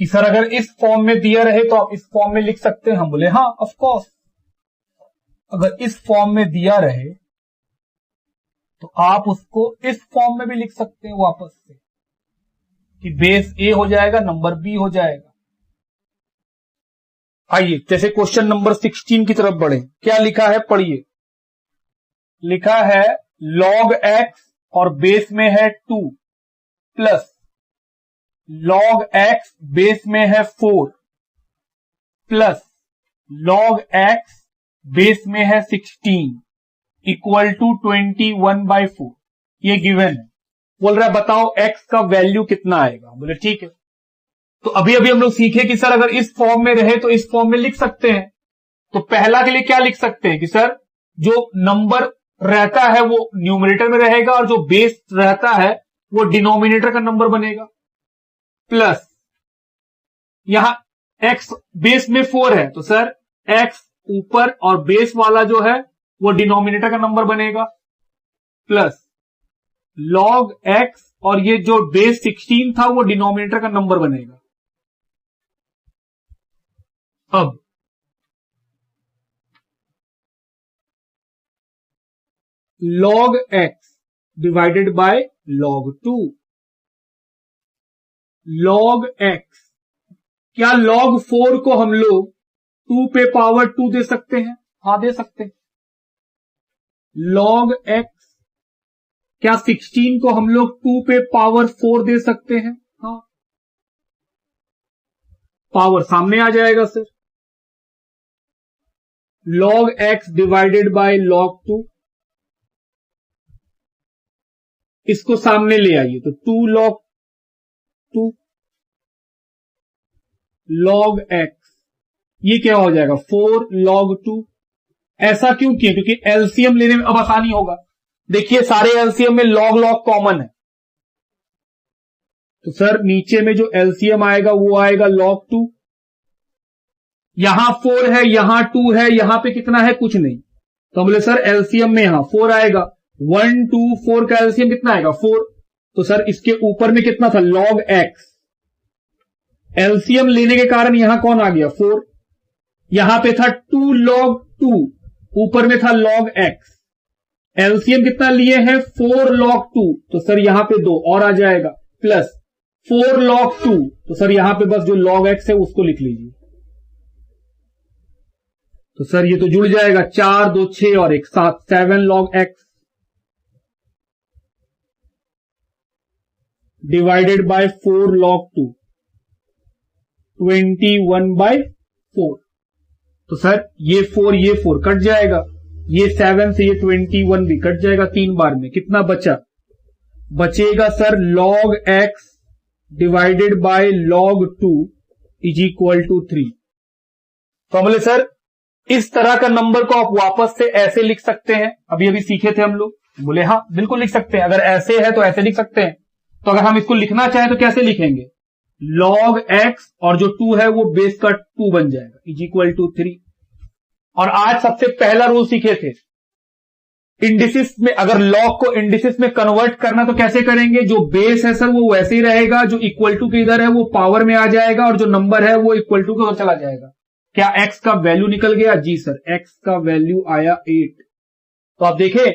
A: कि सर अगर इस फॉर्म में दिया रहे तो आप इस फॉर्म में लिख सकते हैं। हम बोले हाँ ऑफ कोर्स, अगर इस फॉर्म में दिया रहे तो आप उसको इस फॉर्म में भी लिख सकते हैं वापस से, कि बेस ए हो जाएगा, नंबर बी हो जाएगा। आइए जैसे क्वेश्चन नंबर 16 की तरफ बढ़े। क्या लिखा है पढ़िए। लिखा है log x और बेस में है 2 प्लस log x बेस में है 4 प्लस log x बेस में है 16 इक्वल टू 21/4। ये गिवन है। बोल रहा है बताओ x का वैल्यू कितना आएगा। बोले ठीक है। तो अभी अभी हम लोग सीखे कि सर अगर इस फॉर्म में रहे तो इस फॉर्म में लिख सकते हैं। तो पहला के लिए क्या लिख सकते हैं कि सर जो नंबर रहता है वो न्यूमरेटर में रहेगा और जो बेस रहता है वो डिनोमिनेटर का नंबर बनेगा, प्लस यहां x बेस में 4 है तो सर x ऊपर और बेस वाला जो है वो डिनोमिनेटर का नंबर बनेगा, प्लस log x और ये जो बेस 16 था वो डिनोमिनेटर का नंबर बनेगा। अब log x divided by log 2। log x, क्या log 4 को हम लोग 2 पे पावर 2 दे सकते हैं? हाँ दे सकते हैं। log x, क्या 16 को हम लोग 2 पे पावर 4 दे सकते हैं? हाँ, पावर सामने आ जाएगा sir. log x divided by log 2, इसको सामने ले आइए तो 2 log 2 log x, ये क्या हो जाएगा 4 log 2। ऐसा क्यों किया? क्योंकि एलसीएम लेने में अब आसानी होगा। देखिए सारे एलसीएम में log log कॉमन है, तो सर नीचे में जो एलसीएम आएगा वो आएगा log 2। यहां 4 है, यहां 2 है, यहां पे कितना है? कुछ नहीं, तो बोले सर एलसीएम में यहां 4 आएगा। 1 2 4 का एलसीएम कितना आएगा? 4। तो सर इसके ऊपर में कितना था? log x। एलसीएम लेने के कारण यहां कौन आ गया? 4। यहां पे था 2 log 2, ऊपर में था log x। एलसीएम कितना लिए हैं? 4 log 2, तो सर यहां पे 2 और आ जाएगा, प्लस 4 log 2, तो सर यहां पे बस जो log x है उसको लिख लीजिए। तो सर ये तो जुड़ जाएगा, 4 2 6 और 1 7, 7 log x divided by 4 log 2, 21/4। तो सर ये 4 कट जाएगा, ये 7 से ये 21 भी कट जाएगा 3 बार में। कितना बचा? बचेगा sir log x divided by log 2 is equal to 3। तो बोले सर इस तरह का नंबर को आप वापस से ऐसे लिख सकते हैं, अभी अभी सीखे थे हम लोग। बोले हाँ बिल्कुल लिख सकते हैं, अगर ऐसे है तो ऐसे लिख सकते हैं। तो अगर हम इसको लिखना चाहें तो कैसे लिखेंगे? log x और जो 2 है वो बेस का 2 बन जाएगा, इज इक्वल टू 3। और आज सबसे पहला रूल सीखे थे इंडिसिस में, अगर log को इंडिसिस में कन्वर्ट करना तो कैसे करेंगे? जो बेस है सर वो वैसे ही रहेगा, जो इक्वल टू के इधर है वो पावर में आ जाएगा, और जो नंबर है वो इक्वल टू के उधर चला जाएगा। क्या x का वैल्यू निकल गया? जी सर, x का वैल्यू आया 8। तो आप देखें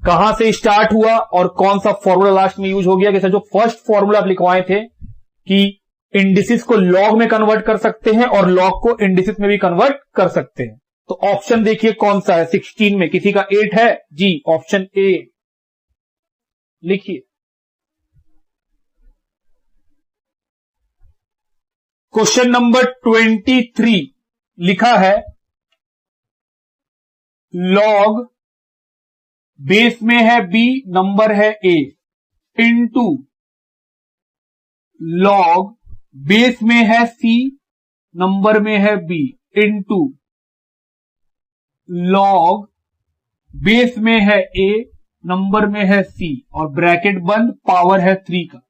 A: कहां से स्टार्ट हुआ और कौन सा फॉर्मूला लास्ट में यूज हो गया। कि सर जो फर्स्ट फॉर्मूला आप लिखवाए थे कि इंडिसिस को लॉग में कन्वर्ट कर सकते हैं और लॉग को इंडिसिस में भी कन्वर्ट कर सकते हैं। तो ऑप्शन देखिए कौन सा है 16 में, किसी का 8 है? जी, ऑप्शन ए लिखिए। क्वेश्चन नंबर 23 लिखा है लॉग बेस में है b, नंबर है a, इनटू लॉग बेस में है c, नंबर में है b, इनटू लॉग बेस में है a, नंबर में है c, और ब्रैकेट बंद, पावर है 3 का।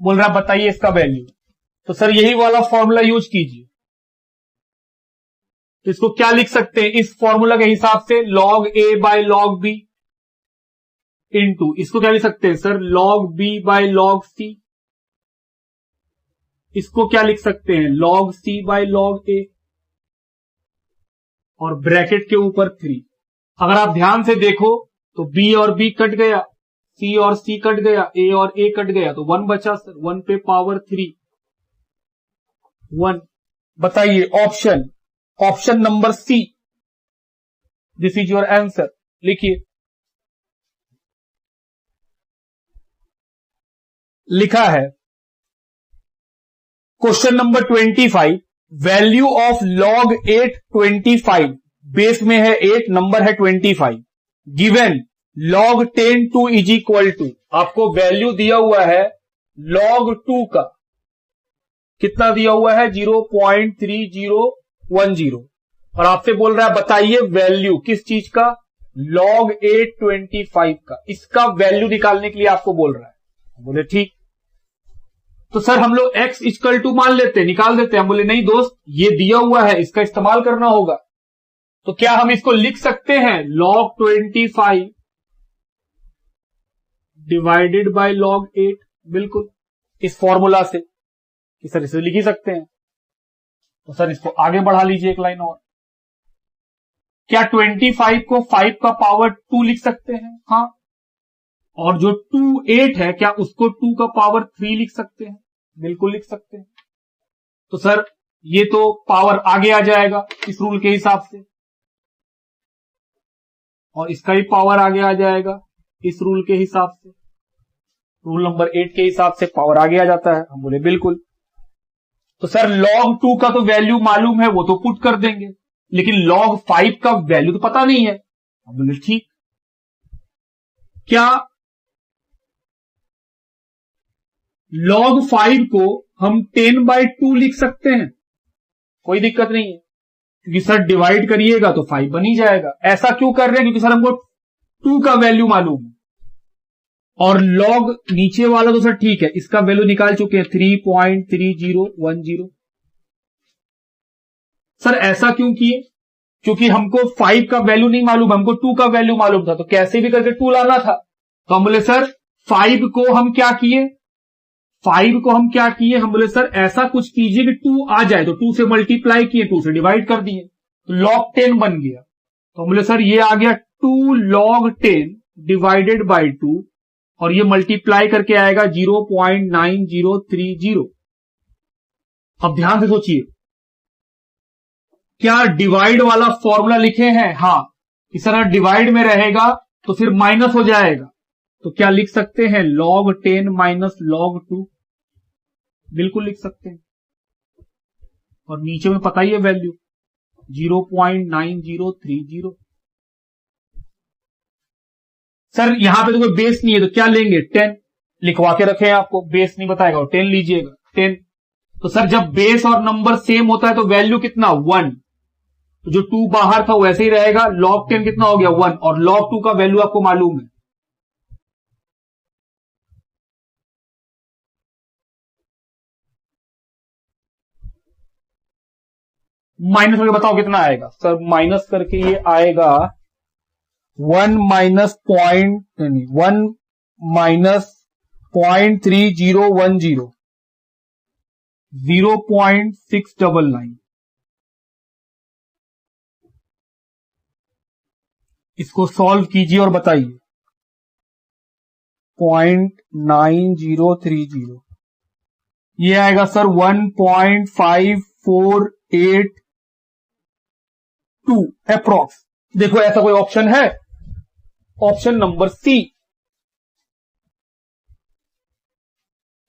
A: बोल रहा बताइए इसका वैल्यू। तो सर यही वाला फॉर्मूला यूज कीजिए। तो इसको क्या लिख सकते हैं इस फॉर्मूला के हिसाब से? log a by log b into, इसको क्या लिख सकते हैं sir? log b by log c। इसको क्या लिख सकते हैं? log c by log a, और ब्रैकेट के ऊपर 3। अगर आप ध्यान से देखो तो b और b कट गया, c और c कट गया, a और a कट गया, तो 1 बचा सर, 1 पे पावर 3 1। बताइए option number C, this is your answer. लिखिए। लिखा है question number 25, value of log 8 25, base में है 8, नंबर है 25, given log 10 2 is equal to, आपको वैल्यू दिया हुआ है log 2 का, कितना दिया हुआ है? 0.3010, और आपसे बोल रहा है बताइए वैल्यू किस चीज का? log 8 25 का। इसका वैल्यू निकालने के लिए आपको बोल रहा है। बोले ठीक। तो सर हम लोग x इक्वल टू मान लेते हैं, निकाल देते हैं। हम बोले नहीं दोस्त, ये दिया हुआ है, इसका इस्तेमाल करना होगा। तो क्या हम इसको लिख सकते हैं log 25 डिवाइडेड बाय log 8? बिल्कुल, इस फॉर्मूला से कि सर इसे लिख ही सकते हैं। तो सर इसको आगे बढ़ा लीजिए एक लाइन और। क्या 25 को 5 का पावर 2 लिख सकते हैं? हाँ। और जो 2 8 है, क्या उसको 2 का पावर 3 लिख सकते हैं? बिल्कुल लिख सकते हैं। तो सर ये तो पावर आगे आ जाएगा इस रूल के हिसाब से, और इसका भी पावर आगे आ जाएगा इस रूल के हिसाब से। रूल नंबर 8 के हिसाब से पावर आगे आ जाता है। हम बोले बिल्कुल। तो सर log 2 का तो वैल्यू मालूम है, वो तो पुट कर देंगे। लेकिन log 5 का वैल्यू तो पता नहीं है। अब बोले ठीक, क्या log 5 को हम 10/2 लिख सकते हैं? कोई दिक्कत नहीं है, क्योंकि सर डिवाइड करिएगा तो 5 बन ही जाएगा। ऐसा क्यों कर रहे हैं? क्योंकि सर हमको 2 का वैल्यू मालूम है, और log नीचे वाला तो सर ठीक है, इसका वैल्यू निकाल चुके हैं 3.3010। सर ऐसा क्यों किए? क्योंकि हमको 5 का वैल्यू नहीं मालूम, हमको 2 का वैल्यू मालूम था, तो कैसे भी करके 2 लाना था। तो हम बोले सर 5 को हम क्या किए, 5 को हम क्या किए, हम बोले सर ऐसा कुछ कीजिए कि 2 आ जाए, तो 2 से मल्टीप्लाई किए, 2 से डिवाइड कर दिए, तो log 10 बन गया। तो हम बोले सर ये आ गया 2 log 10 डिवाइडेड बाई 2, और ये मल्टीप्लाई करके आएगा 0.9030। अब ध्यान से सोचिए, क्या डिवाइड वाला फॉर्मूला लिखे हैं? हाँ, इस तरह डिवाइड में रहेगा तो फिर माइनस हो जाएगा, तो क्या लिख सकते हैं log 10 माइनस log 2? बिल्कुल लिख सकते हैं, और नीचे में पता ही है वैल्यू 0.9030। सर यहां पे तो कोई बेस नहीं है, तो क्या लेंगे? 10 लिखवा के रखे हैं आपको, बेस नहीं बताएगा, 10 लीजिएगा 10। तो सर जब बेस और नंबर सेम होता है तो वैल्यू कितना? 1। तो जो 2 बाहर था वैसे ही रहेगा, log 10 कितना हो गया? 1, और log 2 का वैल्यू आपको मालूम है। माइनस करके बताओ कितना आएगा? सर माइनस करके ये आएगा 1 माइनस 0.3010, 0.699। इसको सॉल्व कीजिए और बताइए। 0.9030, ये आएगा सर 1.5482 अप्रॉक्स। देखो ऐसा कोई ऑप्शन है? Option number C.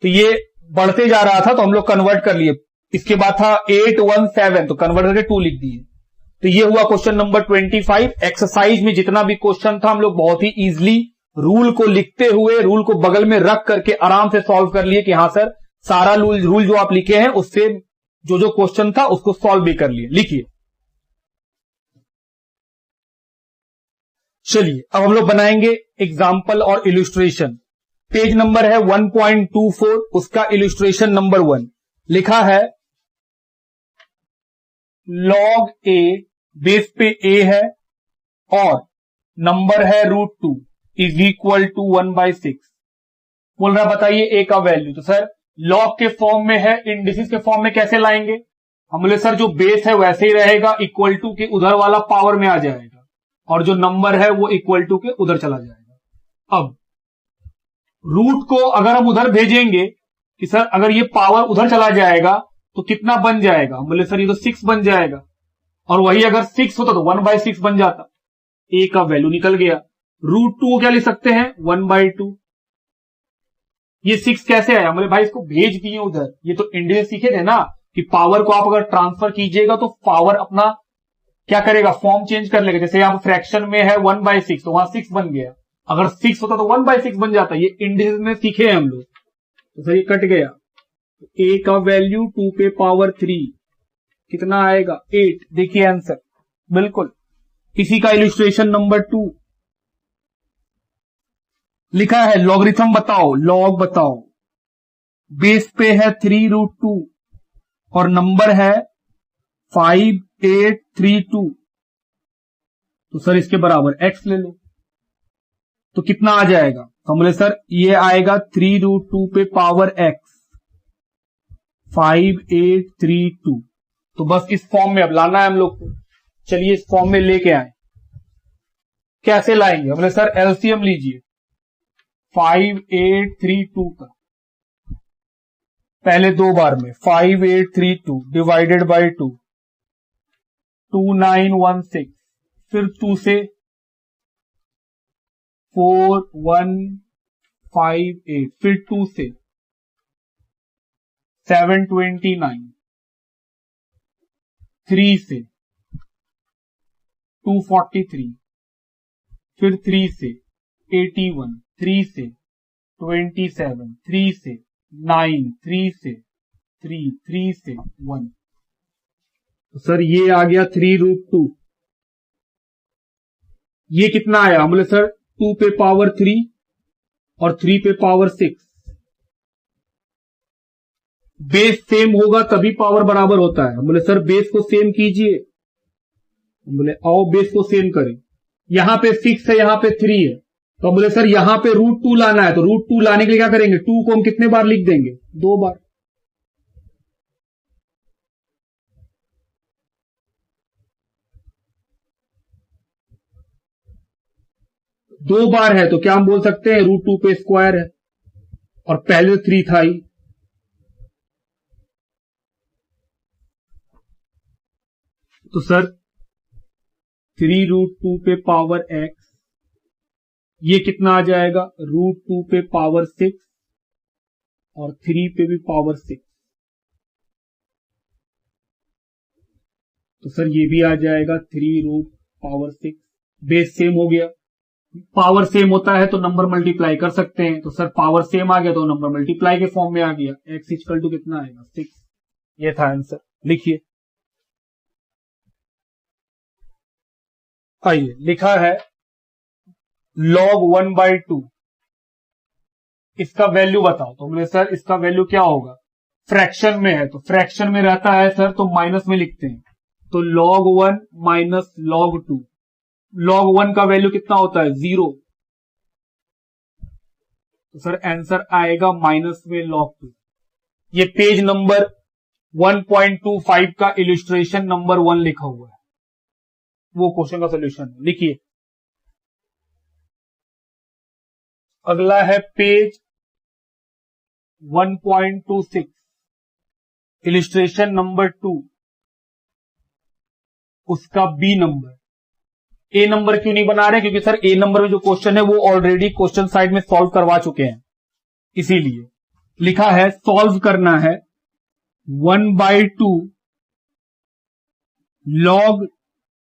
A: तो ये बढ़ते जा रहा था तो हम लोग कन्वर्ट कर लिए, इसके बाद था 817, तो कन्वर्ट करके 2 लिख दिए। तो ये हुआ क्वेश्चन नंबर 25। एक्सरसाइज में जितना भी क्वेश्चन था हम लोग बहुत ही इजीली रूल को लिखते हुए, रूल को बगल में रख करके आराम से सॉल्व कर लिए कि हाँ सर सारा रूल जो आप लिखे हैं उससे जो जो क्वेश्चन था उसको सॉल्व भी कर लिए। लिखिए, चलिए अब हम लोग बनाएंगे एग्जाम्पल और इल्यूस्ट्रेशन। पेज नंबर है 1.24, उसका इल्यूस्ट्रेशन नंबर 1 लिखा है log a, बेस पे a है और नंबर है √2 इज इक्वल टू 1/6। बोल रहा बताइए a का वैल्यू। तो सर log के फॉर्म में है, इंडिसेस के फॉर्म में कैसे लाएंगे? हम बोले सर जो बेस है वैसे ही रहेगा, इक्वल टू के उधर वाला पावर में आ जाएगा, और जो नंबर है वो इक्वल टू के उधर चला जाएगा। अब रूट को अगर हम उधर भेजेंगे कि सर अगर ये पावर उधर चला जाएगा तो कितना बन जाएगा? हम बोले सर ये तो 6 बन जाएगा, और वही अगर 6 होता तो 1/6 बन जाता। a का वैल्यू निकल गया। √2 को क्या लिख सकते हैं? 1/2। ये 6 कैसे आया? बोले भाई इसको भेज दिए उधर, ये तो इंडियन सीखे थे ना कि पावर को आप अगर ट्रांसफर कीजिएगा तो पावर अपना क्या करेगा? फॉर्म चेंज कर लेगा। जैसे यहां फ्रैक्शन में है 1/6 तो वहां 6 बन गया, अगर 6 होता तो 1/6 बन जाता। ये इंडियन में सीखे हैं हम लोग। तो सर ये कट गया, a का वैल्यू 2 पे पावर 3 कितना आएगा? 8। देखिए आंसर बिल्कुल। इसी का इल्यूस्ट्रेशन नंबर 2 लिखा है लॉगरिथम बताओ, लॉग बताओ। बेस पे है 3√2 और नंबर है 5832। तो सर इसके बराबर x ले लो, तो कितना आ जाएगा? तो बोले सर ये आएगा 3√2 पे पावर x 5832। तो बस इस फॉर्म में अब लाना है हम लोग को। चलिए इस फॉर्म में लेके आए। कैसे लाएंगे? बोले सर एलसीएम लीजिए 5832 का, पहले 2 बार में 5832 डिवाइडेड बाई 2 2916, फिर 2 से 4158, फिर 2 से 729, 3 से 243, फिर 3 से 81, 3 से 27, 3 से 9, 3 से 3, 3 से 1। तो सर ये आ गया 3√2। ये कितना आया? हम बोले सर 2 पे पावर 3 और 3 पे पावर 6। बेस सेम होगा तभी पावर बराबर होता है। हम बोले सर बेस को सेम कीजिए। हम बोले आओ बेस को सेम करें। यहां पे 6 है, यहां पे 3 है, तो हम बोले सर यहां पे √2 लाना है, तो √2 लाने के लिए क्या करेंगे? 2 को हम कितने बार लिख देंगे? 2 बार। दो बार है तो क्या हम बोल सकते हैं? √2 पे स्क्वायर है, और पहले 3 था ही। तो सर 3√2 पे पावर x, ये कितना आ जाएगा? √2 पे पावर 6 और 3 पे भी पावर 6। तो सर ये भी आ जाएगा 3√6। बेस सेम हो गया। पावर सेम होता है तो नंबर मल्टीप्लाई कर सकते हैं। तो सर पावर सेम आ गया तो नंबर मल्टीप्लाई के फॉर्म में आ गया। x इक्वल टू कितना आएगा? 6। ये था आंसर। लिखिए। आइए, लिखा है log 1/2। इसका वैल्यू बताओ। तो बोले सर इसका वैल्यू क्या होगा? फ्रैक्शन में है तो फ्रैक्शन में रहता है सर तो माइनस में लिखते हैं। तो log 1 माइनस log 2। log 1 का वैल्यू कितना होता है? 0। तो सर आंसर आएगा माइनस में log 2। ये पेज नंबर 1.25 का इलिस्ट्रेशन नंबर 1 लिखा हुआ है, वो क्वेश्चन का सोल्यूशन। लिखिए। अगला है पेज 1.26 इलिस्ट्रेशन नंबर 2, उसका बी नंबर। ए नंबर क्यों नहीं बना रहे? क्योंकि सर ए नंबर में जो क्वेश्चन है वो ऑलरेडी क्वेश्चन साइड में सॉल्व करवा चुके हैं, इसीलिए लिखा है सॉल्व करना है 1/2 log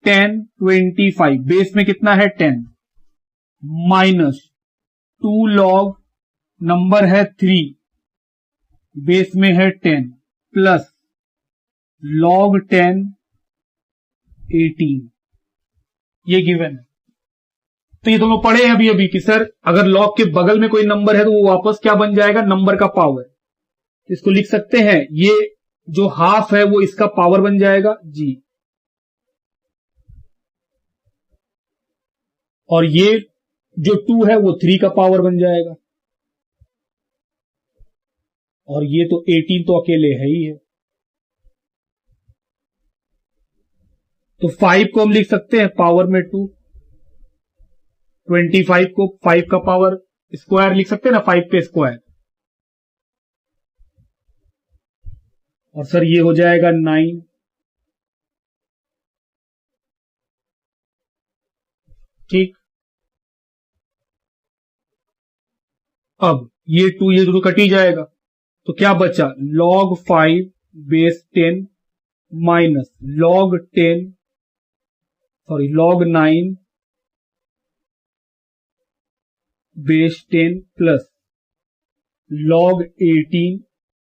A: 10 25। बेस में कितना है? 10 माइनस 2 log नंबर है 3, बेस में है 10, प्लस log 10 18। ये गिवन है। तो ये दोनों पढ़े हैं अभी अभी कि सर अगर log के बगल में कोई नंबर है तो वो वापस क्या बन जाएगा? नंबर का पावर। इसको लिख सकते हैं, ये जो हाफ है वो इसका पावर बन जाएगा जी, और ये जो 2 है वो 3 का पावर बन जाएगा, और ये तो 18 तो अकेले है ही है। तो 5 को हम लिख सकते हैं पावर में 2, 25 को 5 का पावर स्क्वायर लिख सकते हैं ना, 5 पे स्क्वायर, और सर ये हो जाएगा 9। ठीक। अब ये 2 ये दोनों कट ही जाएगा, तो क्या बचा? log 5 base 10 minus log 9 base 10 plus log 18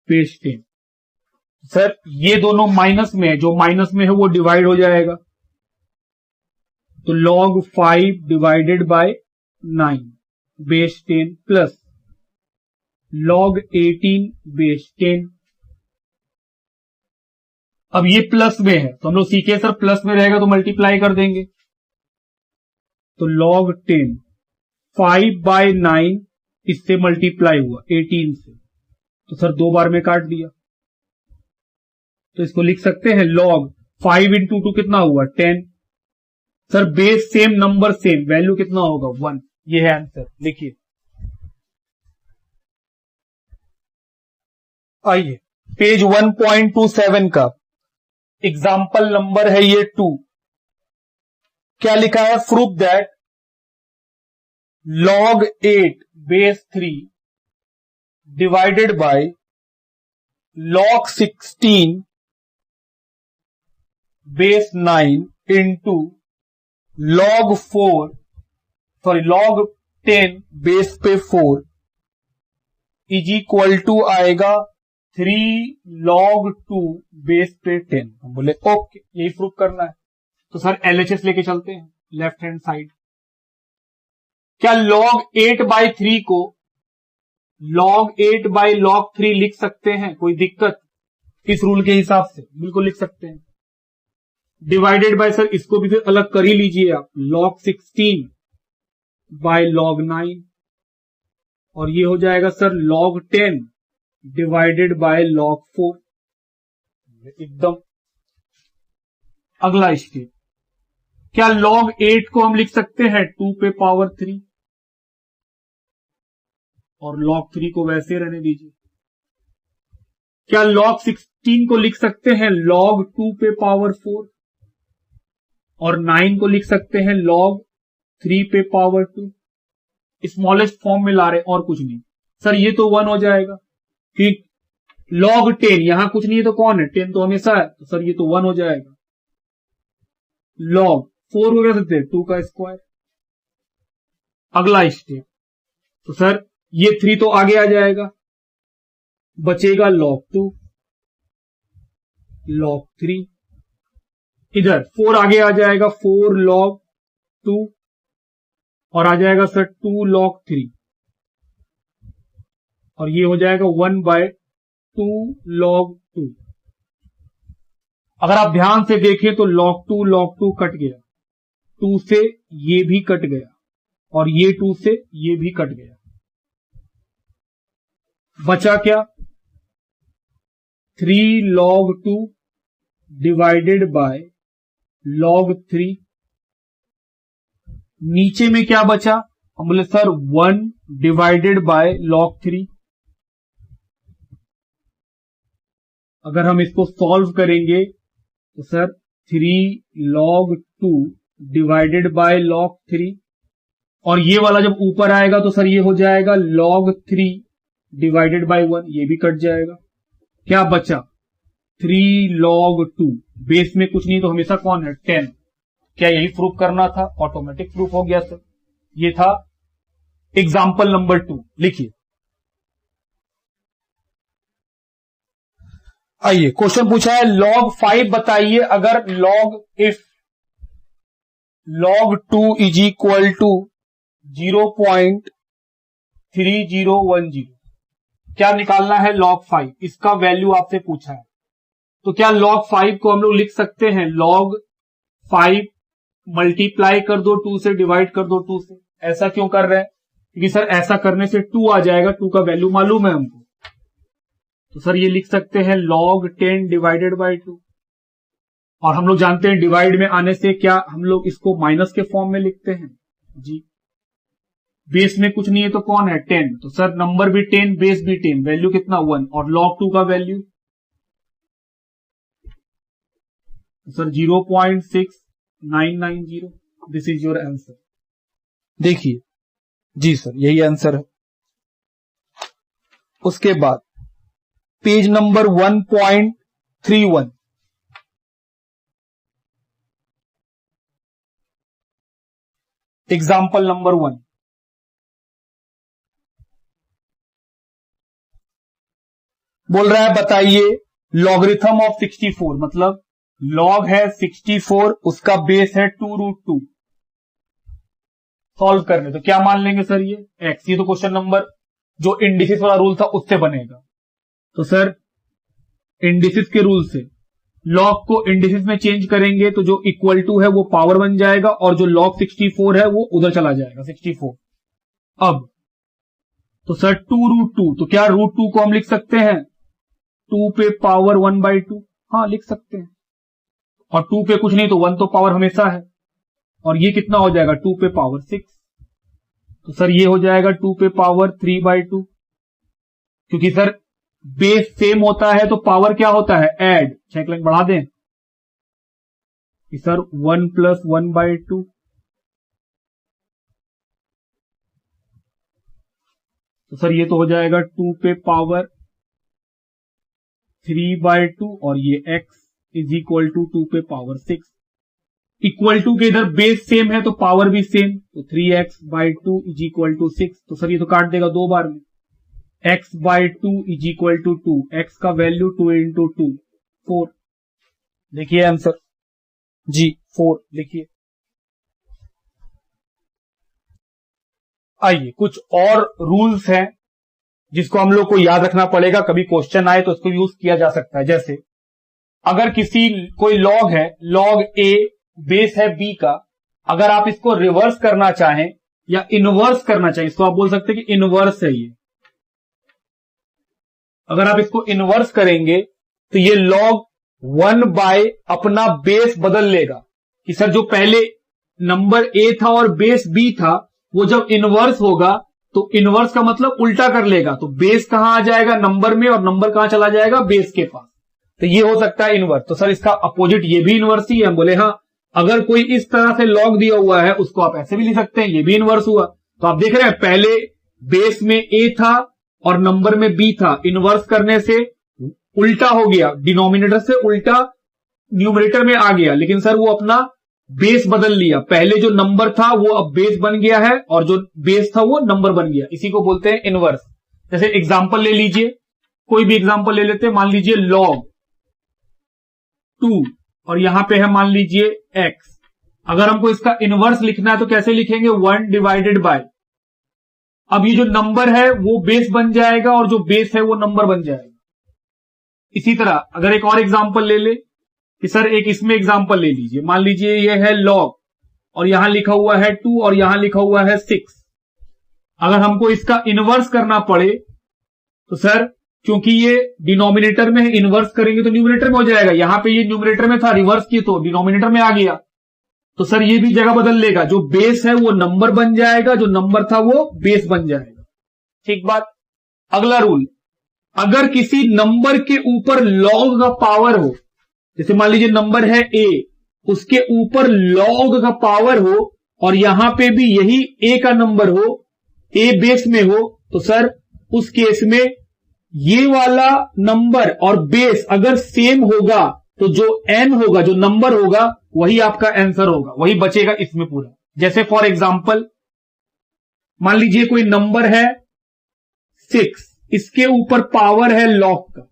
A: base 10। Sir ये दोनों माइनस में है, जो माइनस में है वो डिवाइड हो जाएगा, तो log 5 divided by 9 base 10 plus log 18 base 10। अब ये प्लस में है तो हम लोग सीखे सर प्लस में रहेगा तो मल्टीप्लाई कर देंगे, तो log 10 5/9 इससे मल्टीप्लाई हुआ 18 से, तो सर 2 बार में काट दिया, तो इसको लिख सकते हैं log 5 इंटू 2 कितना हुआ? 10। Sir base same number same, value कितना होगा? 1। ये है आंसर। लिखिए। आइए पेज 1.27 का एग्जाम्पल नंबर है ये 2। क्या लिखा है? Proof that log 8 base 3 divided by log 16 base 9 into log 10 base पे 4 इज इक्वल टू आएगा 3 log 2 बेस पे 10। हम बोले ओके, यही प्रूव करना है। तो सर LHS लेके चलते हैं लेफ्ट हैंड साइड। क्या log 8/3 को log 8/log 3 लिख सकते हैं? कोई दिक्कत इस रूल के हिसाब से? बिल्कुल लिख सकते हैं। डिवाइडेड बाय, सर इसको भी फिर अलग कर ही लीजिए आप, log 16/log 9, और ये हो जाएगा sir log 10 divided by log 4। एकदम। अगला स्टेप, क्या log 8 को हम लिख सकते हैं 2 पे पावर 3, और log 3 को वैसे रहने दीजिए। क्या log 16 को लिख सकते हैं log 2 पे पावर 4, और 9 को लिख सकते हैं log 3 पे पावर 2। स्मॉलेस्ट फॉर्म में ला रहे, और कुछ नहीं। सर ये तो 1 हो जाएगा, ठीक। log 10 यहां कुछ नहीं है तो कौन है? 10 तो हमेशा है, तो सर ये तो 1 हो जाएगा। log 4 को कर सकते हैं 2 का स्क्वायर। अगला स्टेप, तो सर ये 3 तो आगे आ जाएगा, बचेगा log 2, log 3, इधर 4 आगे आ जाएगा 4 log 2, और आ जाएगा सर 2 log 3, और ये हो जाएगा 1/2 log 2। अगर आप ध्यान से देखें तो log 2 कट गया, 2 से ये भी कट गया, और ये 2 से ये भी कट गया। बचा क्या? 3 log 2 डिवाइडेड बाय log 3। नीचे में क्या बचा? हम बोले सर 1 डिवाइडेड बाय log 3। अगर हम इसको सॉल्व करेंगे तो sir 3 log 2 divided by log 3, और ये वाला जब ऊपर आएगा तो सर ये हो जाएगा log 3 डिवाइडेड बाय 1, ये भी कट जाएगा। क्या बचा? 3 log 2, बेस में कुछ नहीं तो हमेशा कौन है? 10। क्या यही प्रूफ करना था? ऑटोमेटिक प्रूफ हो गया सर। ये था एग्जाम्पल नंबर 2। लिखिए, आइए क्वेश्चन पूछा है log 5 बताइए अगर if log 2 is equal to 0.3010। क्या निकालना है? log 5, इसका वैल्यू आपसे पूछा है। तो क्या log 5 को हम लोग लिख सकते हैं log 5 मल्टीप्लाई कर दो 2 से, डिवाइड कर दो 2 से। ऐसा क्यों कर रहे हैं? क्योंकि सर ऐसा करने से 2 आ जाएगा, 2 का वैल्यू मालूम है हमको। तो सर ये लिख सकते हैं log 10 डिवाइडेड बाय 2, और हम लोग जानते हैं डिवाइड में आने से क्या हम लोग इसको माइनस के फॉर्म में लिखते हैं जी। बेस में कुछ नहीं है तो कौन है? 10। तो सर नंबर भी 10, बेस भी 10, वैल्यू कितना? 1, और log 2 का value sir 0.6990। This is your answer. देखिए जी सर, यही आंसर है। उसके बाद पेज नंबर 1.31, एग्जाम्पल नंबर 1। बोल रहा है बताइए लॉगरिथम ऑफ 64, मतलब लॉग है 64, उसका बेस है 2√2। सॉल्व करने तो क्या मान लेंगे सर? ये x। ये तो क्वेश्चन नंबर जो इंडिसिस वाला रूल था उससे बनेगा। तो सर इंडिसिस के रूल से लॉग को इंडिसिस में चेंज करेंगे तो जो इक्वल टू है वो पावर बन जाएगा, और जो log 64 है वो उधर चला जाएगा 64। अब तो सर 2√2, तो क्या √2 को हम लिख सकते हैं 2 पे पावर 1/2? हाँ लिख सकते हैं, और 2 पे कुछ नहीं तो 1 तो पावर हमेशा है, और ये कितना हो जाएगा 2 पे पावर 6। तो सर ये हो जाएगा 2 पे पावर 3/2, क्योंकि सर बेस सेम होता है तो पावर क्या होता है? ऐड। 6 लाइन बढ़ा दें कि सर 1 + 1/2। तो सर ये तो हो जाएगा 2 पे पावर 3/2, और ये x इज इक्वल टू 2 पे पावर 6। इक्वल टू के इधर बेस सेम है तो पावर भी सेम, तो 3x/2 इज इक्वल टू 6। तो सर ये तो काट देगा 2 बार में। x/2 is equal to 2, x का वैल्यू 2 इंटू 2 4। देखिए आंसर जी 4 लिखिए। आइए कुछ और रूल्स हैं जिसको हम लोग को याद रखना पड़ेगा, कभी क्वेश्चन आए तो इसको यूज किया जा सकता है। जैसे अगर कोई लॉग है, लॉग a बेस है b का, अगर आप इसको रिवर्स करना चाहें या इनवर्स करना चाहें, इसको आप बोल सकते हैं कि इनवर्स है ये। अगर आप इसको इनवर्स करेंगे तो ये लॉग 1 बाय अपना बेस बदल लेगा कि सर जो पहले नंबर a था और बेस b था, वो जब इनवर्स होगा तो इनवर्स का मतलब उल्टा कर लेगा, तो बेस कहां आ जाएगा नंबर में और नंबर कहां चला जाएगा बेस के पास। तो ये हो सकता है इनवर्स। तो सर इसका अपोजिट ये भी इनवर्स ही है। हम बोले हाँ, अगर कोई इस तरह से लॉग दिया हुआ है उसको आप ऐसे भी लिख सकते हैं, ये भी इनवर्स हुआ। तो आप देख रहे हैं पहले बेस में a था और नंबर में b था, इनवर्स करने से उल्टा हो गया, डिनोमिनेटर से उल्टा न्यूमरेटर में आ गया, लेकिन सर वो अपना बेस बदल लिया। पहले जो नंबर था वो अब बेस बन गया है और जो बेस था वो नंबर बन गया। इसी को बोलते हैं इनवर्स। जैसे एग्जांपल ले लीजिए, कोई भी एग्जांपल ले लेते हैं। मान लीजिए log 2 और यहां पे है मान लीजिए x। अगर हमको इसका इनवर्स लिखना है तो कैसे लिखेंगे? 1 डिवाइडेड बाय, अब ये जो नंबर है वो बेस बन जाएगा और जो बेस है वो नंबर बन जाएगा। इसी तरह अगर एक और एग्जांपल ले ले कि सर एक इसमें एग्जांपल ले लीजिए, मान लीजिए ये है log और यहां लिखा हुआ है 2 और यहां लिखा हुआ है 6। अगर हमको इसका इनवर्स करना पड़े तो सर क्योंकि ये डिनोमिनेटर में है, इनवर्स करेंगे तो न्यूमरेटर में हो जाएगा। यहां पे ये न्यूमरेटर में था, रिवर्स किए तो डिनोमिनेटर में आ गया, तो सर ये भी जगह बदल लेगा। जो बेस है वो नंबर बन जाएगा, जो नंबर था वो बेस बन जाएगा। ठीक बात। अगला रूल, अगर किसी नंबर के ऊपर लॉग का पावर हो, जैसे मान लीजिए नंबर है a, उसके ऊपर लॉग का पावर हो और यहां पे भी यही a का नंबर हो, a बेस में हो, तो सर उस केस में ये वाला नंबर और बेस अगर सेम होगा तो जो n होगा, जो नंबर होगा, वही आपका आंसर होगा, वही बचेगा इसमें पूरा। जैसे फॉर एग्जांपल मान लीजिए कोई नंबर है 6, इसके ऊपर पावर है लॉग का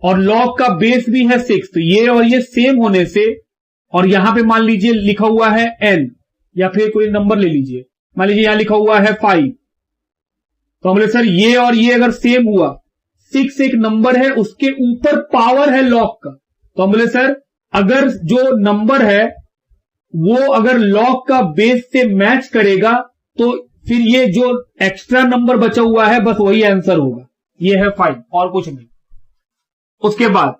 A: और लॉग का बेस भी है 6, तो ये और ये सेम होने से, और यहां पे मान लीजिए लिखा हुआ है n, या फिर कोई नंबर ले लीजिए, मान लीजिए यहां लिखा हुआ है 5, तो हम बोले सर ये और ये अगर सेम हुआ, 6 एक नंबर है उसके ऊपर पावर है लॉग का, तो हम बोले सर अगर जो नंबर है वो अगर लॉग का बेस से मैच करेगा तो फिर ये जो एक्स्ट्रा नंबर बचा हुआ है बस वही आंसर होगा, ये है 5 और कुछ नहीं। उसके बाद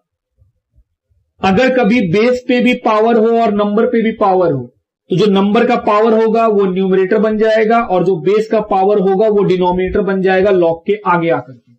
A: अगर कभी बेस पे भी पावर हो और नंबर पे भी पावर हो, तो जो नंबर का पावर होगा वो न्यूमरेटर बन जाएगा और जो बेस का पावर होगा वो डिनोमिनेटर बन जाएगा लॉग के आगे आकर के।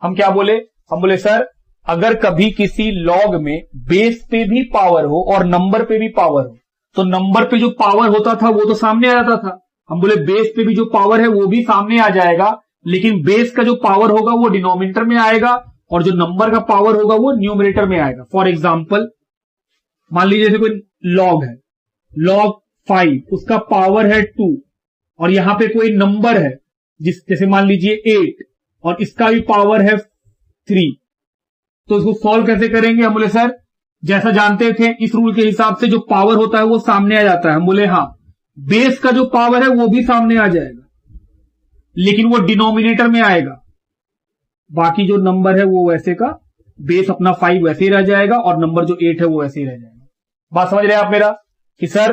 A: हम क्या बोले? हम बोले सर अगर कभी किसी लॉग में बेस पे भी पावर हो और नंबर पे भी पावर हो, तो नंबर पे जो पावर होता था वो तो सामने आ जाता था, हम बोले बेस पे भी जो पावर है वो भी सामने आ जाएगा, लेकिन बेस का जो पावर होगा वो डिनोमिनेटर में आएगा और जो नंबर का पावर होगा वो न्यूमरेटर में आएगा। फॉर एग्जाम्पल मान लीजिए जैसे कोई लॉग है, log 5, उसका पावर है 2 और यहां पे कोई नंबर है जैसे मान लीजिए 8 और इसका भी पावर है 3, तो इसको सॉल्व कैसे करेंगे? हम बोले सर जैसा जानते थे इस रूल के हिसाब से जो पावर होता है वो सामने आ जाता है। हम बोले हाँ, बेस का जो पावर है वो भी सामने आ जाएगा लेकिन वो डिनोमिनेटर में आएगा, बाकी जो नंबर है वो वैसे का, बेस अपना 5 वैसे ही रह जाएगा और नंबर जो 8 है वो वैसे ही रह जाएगा। बात समझ रहे हैं आप मेरा? कि सर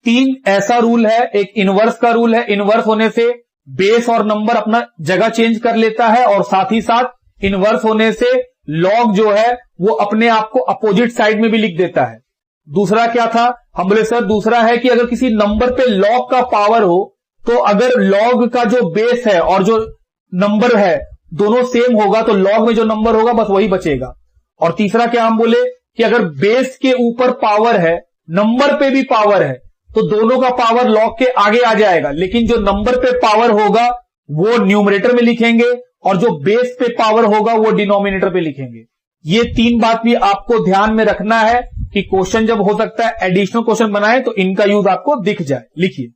A: 3 ऐसा रूल है, एक इनवर्स का रूल है, इनवर्स होने से बेस और नंबर अपना जगह चेंज कर लेता है और साथ ही साथ इनवर्स होने से लॉग जो है वो अपने आप को अपोजिट साइड में भी लिख देता है। दूसरा क्या था? हम बोले सर दूसरा है कि अगर किसी नंबर पे लॉग का पावर हो तो अगर लॉग का जो बेस है और जो नंबर है दोनों सेम होगा तो लॉग में जो नंबर होगा बस वही बचेगा। और तीसरा क्या हम बोले कि अगर बेस के ऊपर पावर है, नंबर पे भी पावर है, तो दोनों का पावर लॉग के आगे आ जाएगा, लेकिन जो नंबर पे पावर होगा वो न्यूमरेटर में लिखेंगे और जो बेस पे पावर होगा वो डिनोमिनेटर पे लिखेंगे। ये 3 बात भी आपको ध्यान में रखना है कि क्वेश्चन जब हो सकता है एडिशनल क्वेश्चन बनाए तो इनका यूज आपको दिख जाए। लिखिए